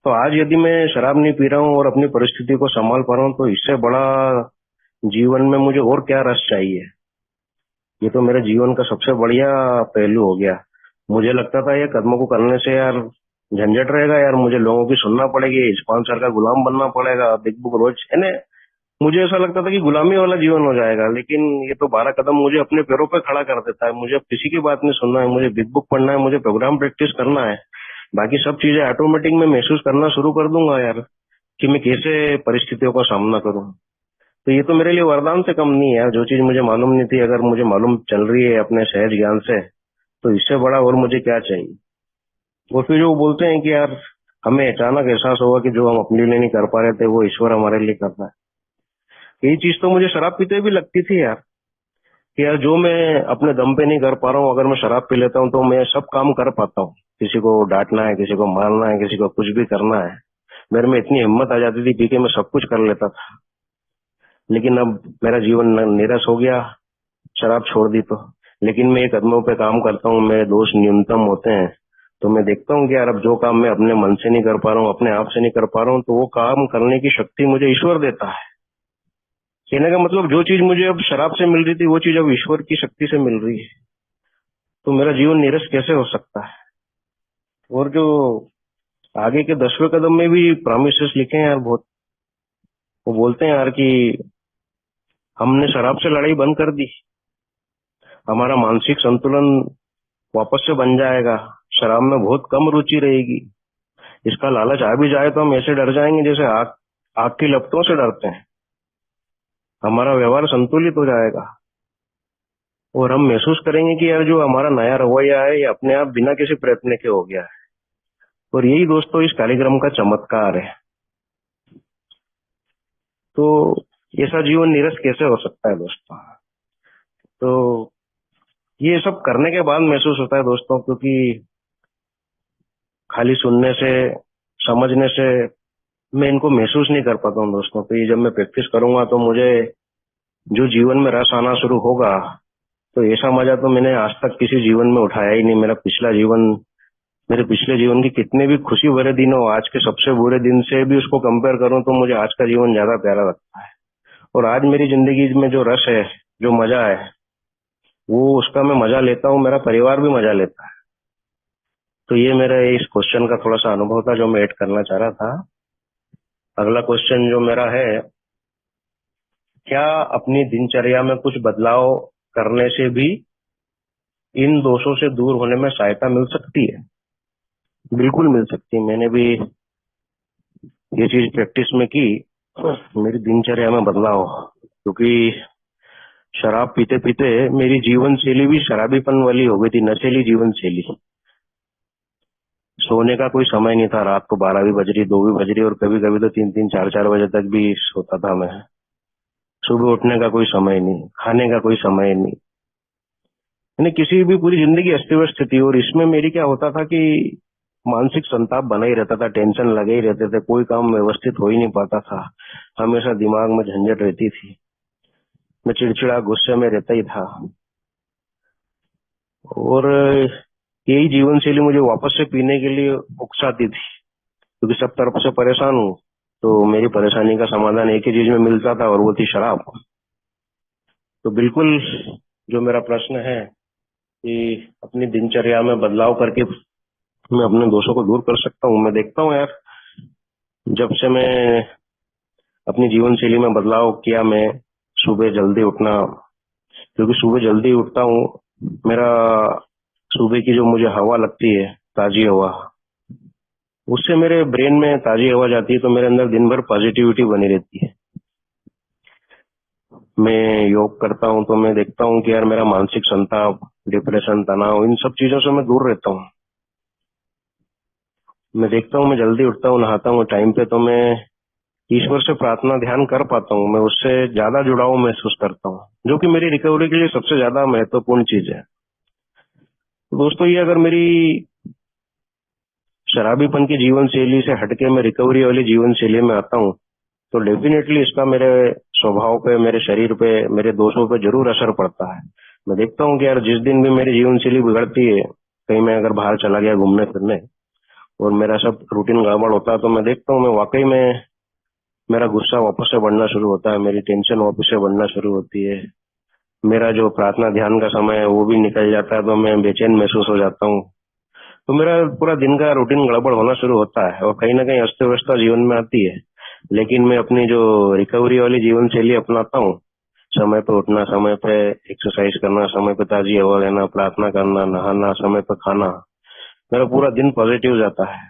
तो आज यदि मैं शराब नहीं पी रहा हूँ और अपनी परिस्थिति को संभाल पा रहा हूँ तो इससे बड़ा जीवन में मुझे और क्या रस चाहिए। ये तो मेरे जीवन का सबसे बढ़िया पहलू हो गया। मुझे लगता था ये कदमों को करने से यार झंझट रहेगा, यार मुझे लोगों की सुनना पड़ेगी, स्पॉन्सर का गुलाम बनना पड़ेगा, बिग बुक रोज, यानी मुझे ऐसा लगता था कि गुलामी वाला जीवन हो जाएगा। लेकिन ये तो 12 कदम मुझे अपने पैरों पे खड़ा कर देता है। मुझे अब किसी की बात नहीं सुनना है, मुझे बिग बुक पढ़ना है, मुझे प्रोग्राम प्रैक्टिस करना है, बाकी सब चीजें ऑटोमेटिक में महसूस करना शुरू कर दूंगा यार कि मैं कैसे परिस्थितियों का सामना करूं। तो ये तो मेरे लिए वरदान से कम नहीं है यार। जो चीज मुझे मालूम नहीं थी अगर मुझे मालूम चल रही है अपने सहज ज्ञान से, तो इससे बड़ा और मुझे क्या चाहिए। और फिर जो बोलते हैं कि यार हमें अचानक एहसास होगा कि जो हम अपने लिए नहीं कर पा रहे थे वो ईश्वर हमारे लिए कर रहा है। यही चीज तो मुझे शराब पीते भी लगती थी यार कि यार जो मैं अपने दम पे नहीं कर पा रहा हूँ, अगर मैं शराब पी लेता हूँ तो मैं सब काम कर पाता हूँ। किसी को डांटना है, किसी को मारना है, किसी को कुछ भी करना है, मेरे में इतनी हिम्मत आ जाती थी पी के मैं सब कुछ कर लेता था। लेकिन अब मेरा जीवन नीरस हो गया, शराब छोड़ दी तो। लेकिन मैं ये कदमों पे काम करता हूँ, मेरे दोस्त न्यूनतम होते हैं, तो मैं देखता हूँ कि यार अब जो काम मैं अपने मन से नहीं कर पा रहा हूँ, अपने आप से नहीं कर पा रहा हूँ, तो वो काम करने की शक्ति मुझे ईश्वर देता है। कहने का मतलब जो चीज मुझे अब शराब से मिल रही थी वो चीज अब ईश्वर की शक्ति से मिल रही है। तो मेरा जीवन नीरस कैसे हो सकता है। और जो आगे के 10वें कदम में भी प्रॉमिसेस लिखे हैं यार बहुत। वो बोलते हैं यार कि हमने शराब से लड़ाई बंद कर दी, हमारा मानसिक संतुलन वापस से बन जाएगा, शराब में बहुत कम रुचि रहेगी, इसका लालच आ भी जाए तो हम ऐसे डर जाएंगे जैसे आग आग की लपटों से डरते हैं, हमारा व्यवहार संतुलित हो जाएगा और हम महसूस करेंगे कि यार जो हमारा नया रवैया है ये अपने आप बिना किसी प्रयत्न के हो गया है। और यही दोस्तों इस कार्यक्रम का चमत्कार है। तो ऐसा जीवन निरस कैसे हो सकता है दोस्तों? तो ये सब करने के बाद महसूस होता है दोस्तों, क्योंकि खाली सुनने से समझने से मैं इनको महसूस नहीं कर पाता हूँ दोस्तों। तो ये जब मैं प्रैक्टिस करूंगा तो मुझे जो जीवन में रस आना शुरू होगा, तो ऐसा मजा तो मैंने आज तक किसी जीवन में उठाया ही नहीं। मेरे पिछले जीवन के कितने भी खुशी भरे दिन हो, आज के सबसे बुरे दिन से भी उसको कंपेयर करूं तो मुझे आज का जीवन ज्यादा प्यारा लगता है। और आज मेरी जिंदगी में जो रस है, जो मजा है, वो उसका मैं मजा लेता हूँ, मेरा परिवार भी मजा लेता है। तो ये मेरा इस क्वेश्चन का थोड़ा सा अनुभव था जो मैं ऐड करना चाह रहा था। अगला क्वेश्चन जो मेरा है, क्या अपनी दिनचर्या में कुछ बदलाव करने से भी इन दोषों से दूर होने में सहायता मिल सकती है? बिल्कुल मिल सकती है। मैंने भी ये चीज प्रैक्टिस में की, मेरी दिनचर्या में बदलाव, क्योंकि शराब पीते पीते मेरी जीवन शैली भी शराबीपन वाली हो गई थी, नशेली जीवन शैली। सोने का कोई समय नहीं था, रात को 12 भी बज रही, 2 भी बज रही, और कभी कभी तो 3-3 4-4 बजे तक भी सोता था मैं। सुबह उठने का कोई समय नहीं, खाने का कोई समय नहीं, यानी किसी भी पूरी जिंदगी अस्त व्यस्त थी। और इसमें मेरी क्या होता था कि मानसिक संताप बना ही रहता था, टेंशन लगे ही रहते थे, कोई काम व्यवस्थित हो ही नहीं पाता था, हमेशा दिमाग में झंझट रहती थी, मैं चिड़चिड़ा गुस्से में रहता ही था। और यही जीवन शैली मुझे वापस से पीने के लिए उकसाती थी, क्योंकि सब तरफ से परेशान हूँ। तो मेरी परेशानी का समाधान एक ही चीज में मिलता था और वो थी शराब। तो बिल्कुल जो मेरा प्रश्न है कि अपनी दिनचर्या में बदलाव करके मैं अपने दोषों को दूर कर सकता हूँ। मैं देखता हूँ यार, जब से मैं अपनी जीवन शैली में बदलाव किया, मैं सुबह जल्दी उठना, क्योंकि सुबह जल्दी उठता हूँ, मेरा सुबह की जो मुझे हवा लगती है, ताजी हवा, उससे मेरे ब्रेन में ताजी हवा जाती है, तो मेरे अंदर दिन भर पॉजिटिविटी बनी रहती है। मैं योग करता हूँ तो मैं देखता हूँ कि यार मेरा मानसिक संताप, डिप्रेशन, तनाव, इन सब चीजों से मैं दूर रहता हूँ। मैं देखता हूँ, मैं जल्दी उठता हूँ, नहाता हूँ टाइम पे, तो मैं ईश्वर से प्रार्थना ध्यान कर पाता हूँ, मैं उससे ज्यादा जुड़ाव महसूस करता हूँ, जो कि मेरी रिकवरी के लिए सबसे ज्यादा महत्वपूर्ण चीज है। तो दोस्तों, ये अगर मेरी शराबीपन की जीवन शैली से हटके मैं रिकवरी वाली जीवन शैली में आता हूँ, तो डेफिनेटली इसका मेरे स्वभाव पे, मेरे शरीर पे, मेरे दोषों पे जरूर असर पड़ता है। मैं देखता हूँ कि यार जिस दिन भी मेरी जीवन शैली बिगड़ती है, कहीं मैं अगर बाहर चला गया घूमने फिरने और मेरा सब रूटीन गड़बड़ होता है, तो मैं देखता हूँ मैं वाकई में मेरा गुस्सा वापस से बढ़ना शुरू होता है, मेरी टेंशन वापस से बढ़ना शुरू होती है, मेरा जो प्रार्थना ध्यान का समय है वो भी निकल जाता है, तो मैं बेचैन महसूस हो जाता हूँ। तो मेरा पूरा दिन का रूटीन गड़बड़ होना शुरू होता है और कहीं ना कहीं अस्त व्यवस्था जीवन में आती है। लेकिन मैं अपनी जो रिकवरी वाली जीवन शैली अपनाता हूँ, समय पे उठना, समय पे एक्सरसाइज करना, समय पे ताजी हवा लेना, प्रार्थना करना, नहाना, समय पे खाना, मेरा पूरा दिन पॉजिटिव जाता है।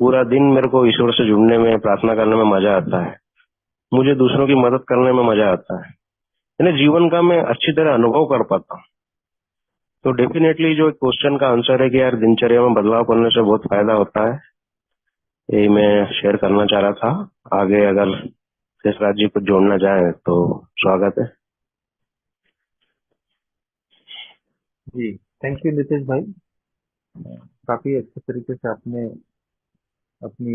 पूरा दिन मेरे को ईश्वर से जुड़ने में, प्रार्थना करने में मजा आता है, मुझे दूसरों की मदद करने में मजा आता है, यानी जीवन का मैं अच्छी तरह अनुभव कर पाता हूँ। तो डेफिनेटली जो क्वेश्चन का आंसर है कि यार दिनचर्या में बदलाव करने से बहुत फायदा होता है, यही मैं शेयर करना चाह रहा था। आगे अगर शेषराज जी कुछ जोड़ना चाहे तो स्वागत है। जी, थैंक यू नितेश भाई। काफी अच्छे तरीके से आपने अपनी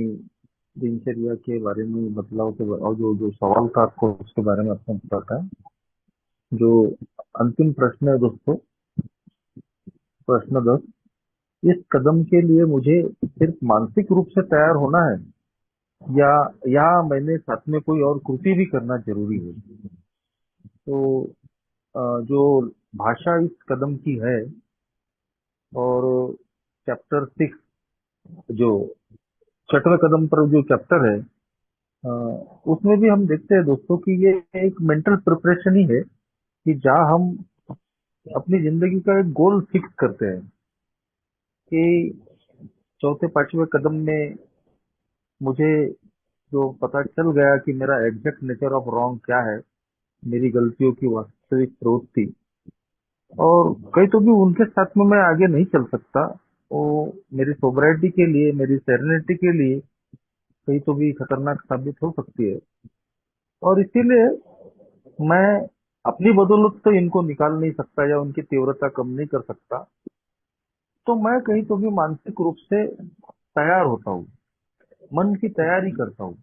दिनचर्या के बारे में, बदलाव के और जो जो सवाल था आपको उसके बारे में आपने बताया। जो अंतिम प्रश्न है दोस्तों, प्रश्न 10, इस कदम के लिए मुझे सिर्फ मानसिक रूप से तैयार होना है या मैंने साथ में कोई और कृति भी करना जरूरी है? तो जो भाषा इस कदम की है, और चैप्टर 6 जो छठवें कदम पर जो चैप्टर है, अ, उसमें भी हम देखते हैं दोस्तों कि ये एक मेंटल प्रिपरेशन ही है कि जहाँ हम अपनी जिंदगी का एक गोल फिक्स करते हैं कि चौथे पांचवें कदम में मुझे जो पता चल गया कि मेरा एग्जैक्ट नेचर ऑफ रॉन्ग क्या है, मेरी गलतियों की वास्तविक प्रवृत्ति, और कहीं तो भी उनके साथ में मैं आगे नहीं चल सकता। वो मेरी सोबराइटी के लिए, मेरी सेरेनिटी के लिए कहीं तो भी खतरनाक साबित हो सकती है। और इसीलिए मैं अपनी बदौलत तो इनको निकाल नहीं सकता या उनकी तीव्रता कम नहीं कर सकता। तो मैं कहीं तो भी मानसिक रूप से तैयार होता हूँ, मन की तैयारी करता हूँ।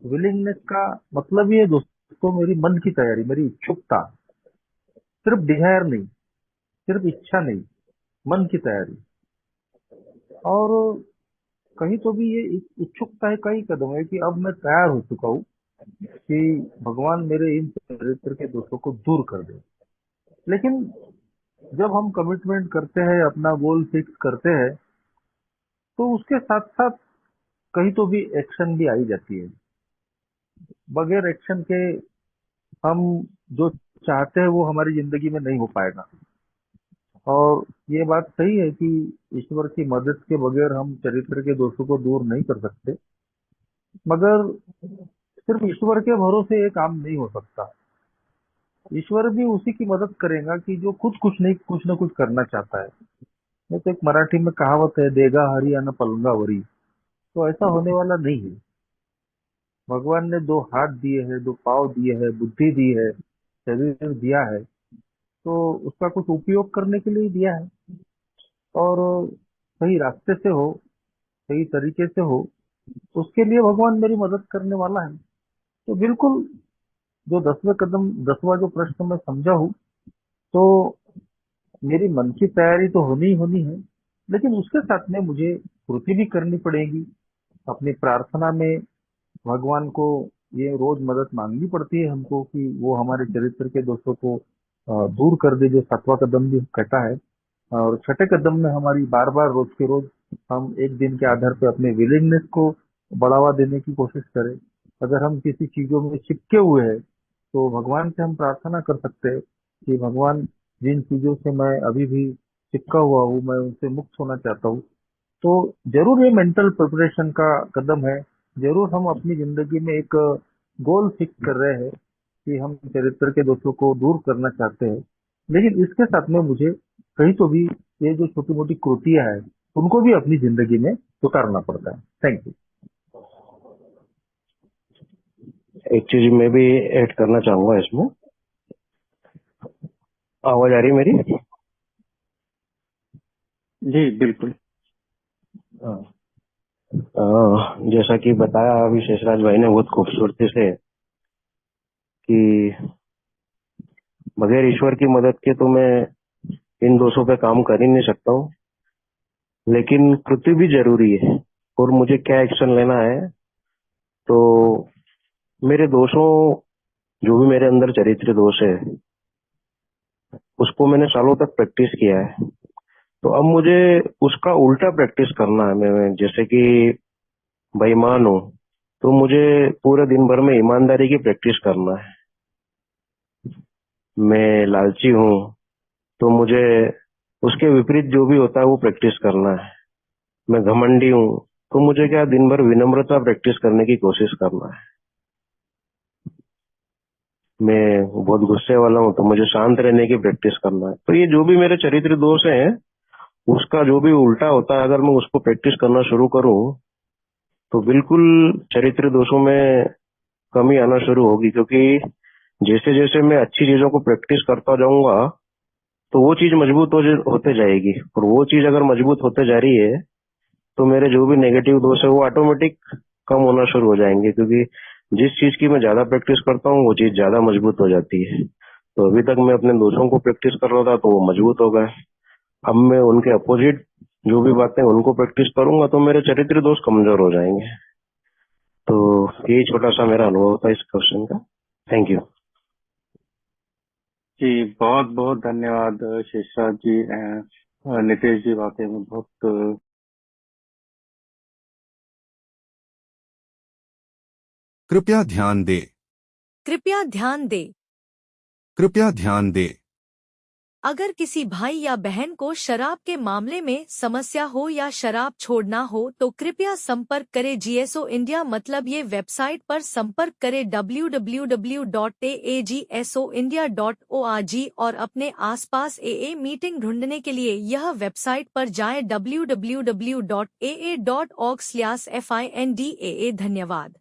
विलिंगनेस का मतलब ये दोस्तों मेरी मन की तैयारी, मेरी इच्छुकता, सिर्फ डिजायर नहीं, सिर्फ इच्छा नहीं, मन की तैयारी। और कहीं तो भी ये इच्छुकता है, कई कदम है कि अब मैं तैयार हो चुका हूँ कि भगवान मेरे इन चरित्र के दोषों को दूर कर दे। लेकिन जब हम कमिटमेंट करते हैं, अपना गोल फिक्स करते हैं, तो उसके साथ साथ कहीं तो भी एक्शन भी आई जाती है। बगैर एक्शन के हम जो चाहते हैं वो हमारी जिंदगी में नहीं हो पाएगा। और ये बात सही है कि ईश्वर की मदद के बगैर हम चरित्र के दोषों को दूर नहीं कर सकते, मगर सिर्फ ईश्वर के भरोसे ये काम नहीं हो सकता। ईश्वर भी उसी की मदद करेगा कि जो खुद कुछ नहीं, कुछ ना कुछ करना चाहता है। नहीं तो एक मराठी में कहावत है, देगा हरी अन पलंगा वरी। तो ऐसा होने वाला नहीं है। भगवान ने दो हाथ दिए हैं, दो पाँव दिए हैं, बुद्धि दी है, शरीर दिया है, तो उसका कुछ उपयोग करने के लिए ही दिया है। और सही रास्ते से हो, सही तरीके से हो, उसके लिए भगवान मेरी मदद करने वाला है। तो बिल्कुल, जो 10वां जो प्रश्न मैं समझा हूँ, तो मेरी मन की तैयारी तो होनी ही होनी है, लेकिन उसके साथ में मुझे कृति भी करनी पड़ेगी। अपनी प्रार्थना में भगवान को ये रोज मदद मांगनी पड़ती है हमको कि वो हमारे चरित्र के दोषों को दूर कर दे, जो 7वां कदम भी कहता है। और छठे कदम में हमारी बार बार रोज के रोज हम एक दिन के आधार पर अपने विलिंगनेस को बढ़ावा देने की कोशिश करें। अगर हम किसी चीजों में चिपके हुए हैं, तो भगवान से हम प्रार्थना कर सकते हैं कि भगवान, जिन चीजों से मैं अभी भी चिपका हुआ हूँ, मैं उनसे मुक्त होना चाहता हूँ। तो जरूर ये मेंटल प्रिपरेशन का कदम है। जरूर हम अपनी जिंदगी में एक गोल फिक्स कर रहे हैं कि हम चरित्र के दोषों को दूर करना चाहते हैं। लेकिन इसके साथ में मुझे कहीं तो भी ये जो छोटी मोटी कृतियां हैं, उनको भी अपनी जिंदगी में उतारना पड़ता है। Thank you. एक चीज मैं भी ऐड करना चाहूंगा इसमें। आवाज आ रही है मेरी? जी बिल्कुल। हाँ। जैसा कि बताया अभी शेषराज भाई ने बहुत खूबसूरती से कि बगैर ईश्वर की मदद के तो मैं इन दोषों पे काम कर ही नहीं सकता हूँ, लेकिन कृति भी जरूरी है। और मुझे क्या एक्शन लेना है, तो मेरे दोषों, जो भी मेरे अंदर चरित्र दोष है, उसको मैंने सालों तक प्रैक्टिस किया है। तो अब मुझे उसका उल्टा प्रैक्टिस करना है। मैं जैसे कि बेईमान हूँ, तो मुझे पूरे दिन भर में ईमानदारी की प्रैक्टिस करना है। मैं लालची हूँ, तो मुझे उसके विपरीत जो भी होता है वो प्रैक्टिस करना है। मैं घमंडी हूँ, तो मुझे क्या दिन भर विनम्रता प्रैक्टिस करने की कोशिश करना है। मैं बहुत गुस्से वाला हूँ, तो मुझे शांत रहने की प्रैक्टिस करना है। तो ये जो भी मेरे चरित्र दोष हैं, उसका जो भी उल्टा होता है, अगर मैं उसको प्रैक्टिस करना शुरू करूँ, तो बिल्कुल चरित्र दोषों में कमी आना शुरू होगी। क्योंकि जैसे जैसे मैं अच्छी चीजों को प्रैक्टिस करता जाऊंगा, तो वो चीज मजबूत होते जाएगी। और वो चीज अगर मजबूत होते जा रही है, तो मेरे जो भी नेगेटिव दोष है वो ऑटोमेटिक कम होना शुरू हो जाएंगे। क्योंकि जिस चीज की मैं ज्यादा प्रैक्टिस करता हूँ, वो चीज ज्यादा मजबूत हो जाती है। तो अभी तक मैं अपने दोषों को प्रैक्टिस कर रहा था, तो वो मजबूत हो गए। अब मैं उनके अपोजिट जो भी बातें उनको प्रैक्टिस करूंगा, तो मेरे चरित्र दोष कमजोर हो जाएंगे। तो यही छोटा सा मेरा अनुभव था इस क्वेश्चन का। Thank you. जी बहुत बहुत धन्यवाद शेषराज जी। नितेश जी वाकई में बहुत कृपया ध्यान दें। कृपया ध्यान दें। कृपया ध्यान दें। अगर किसी भाई या बहन को शराब के मामले में समस्या हो या शराब छोड़ना हो तो कृपया संपर्क करें GSO इंडिया मतलब ये वेबसाइट पर संपर्क करें www.aagsoindia.org और अपने आसपास AA मीटिंग ढूंढने के लिए यह वेबसाइट पर जाएं www.aa.org/findaa। धन्यवाद।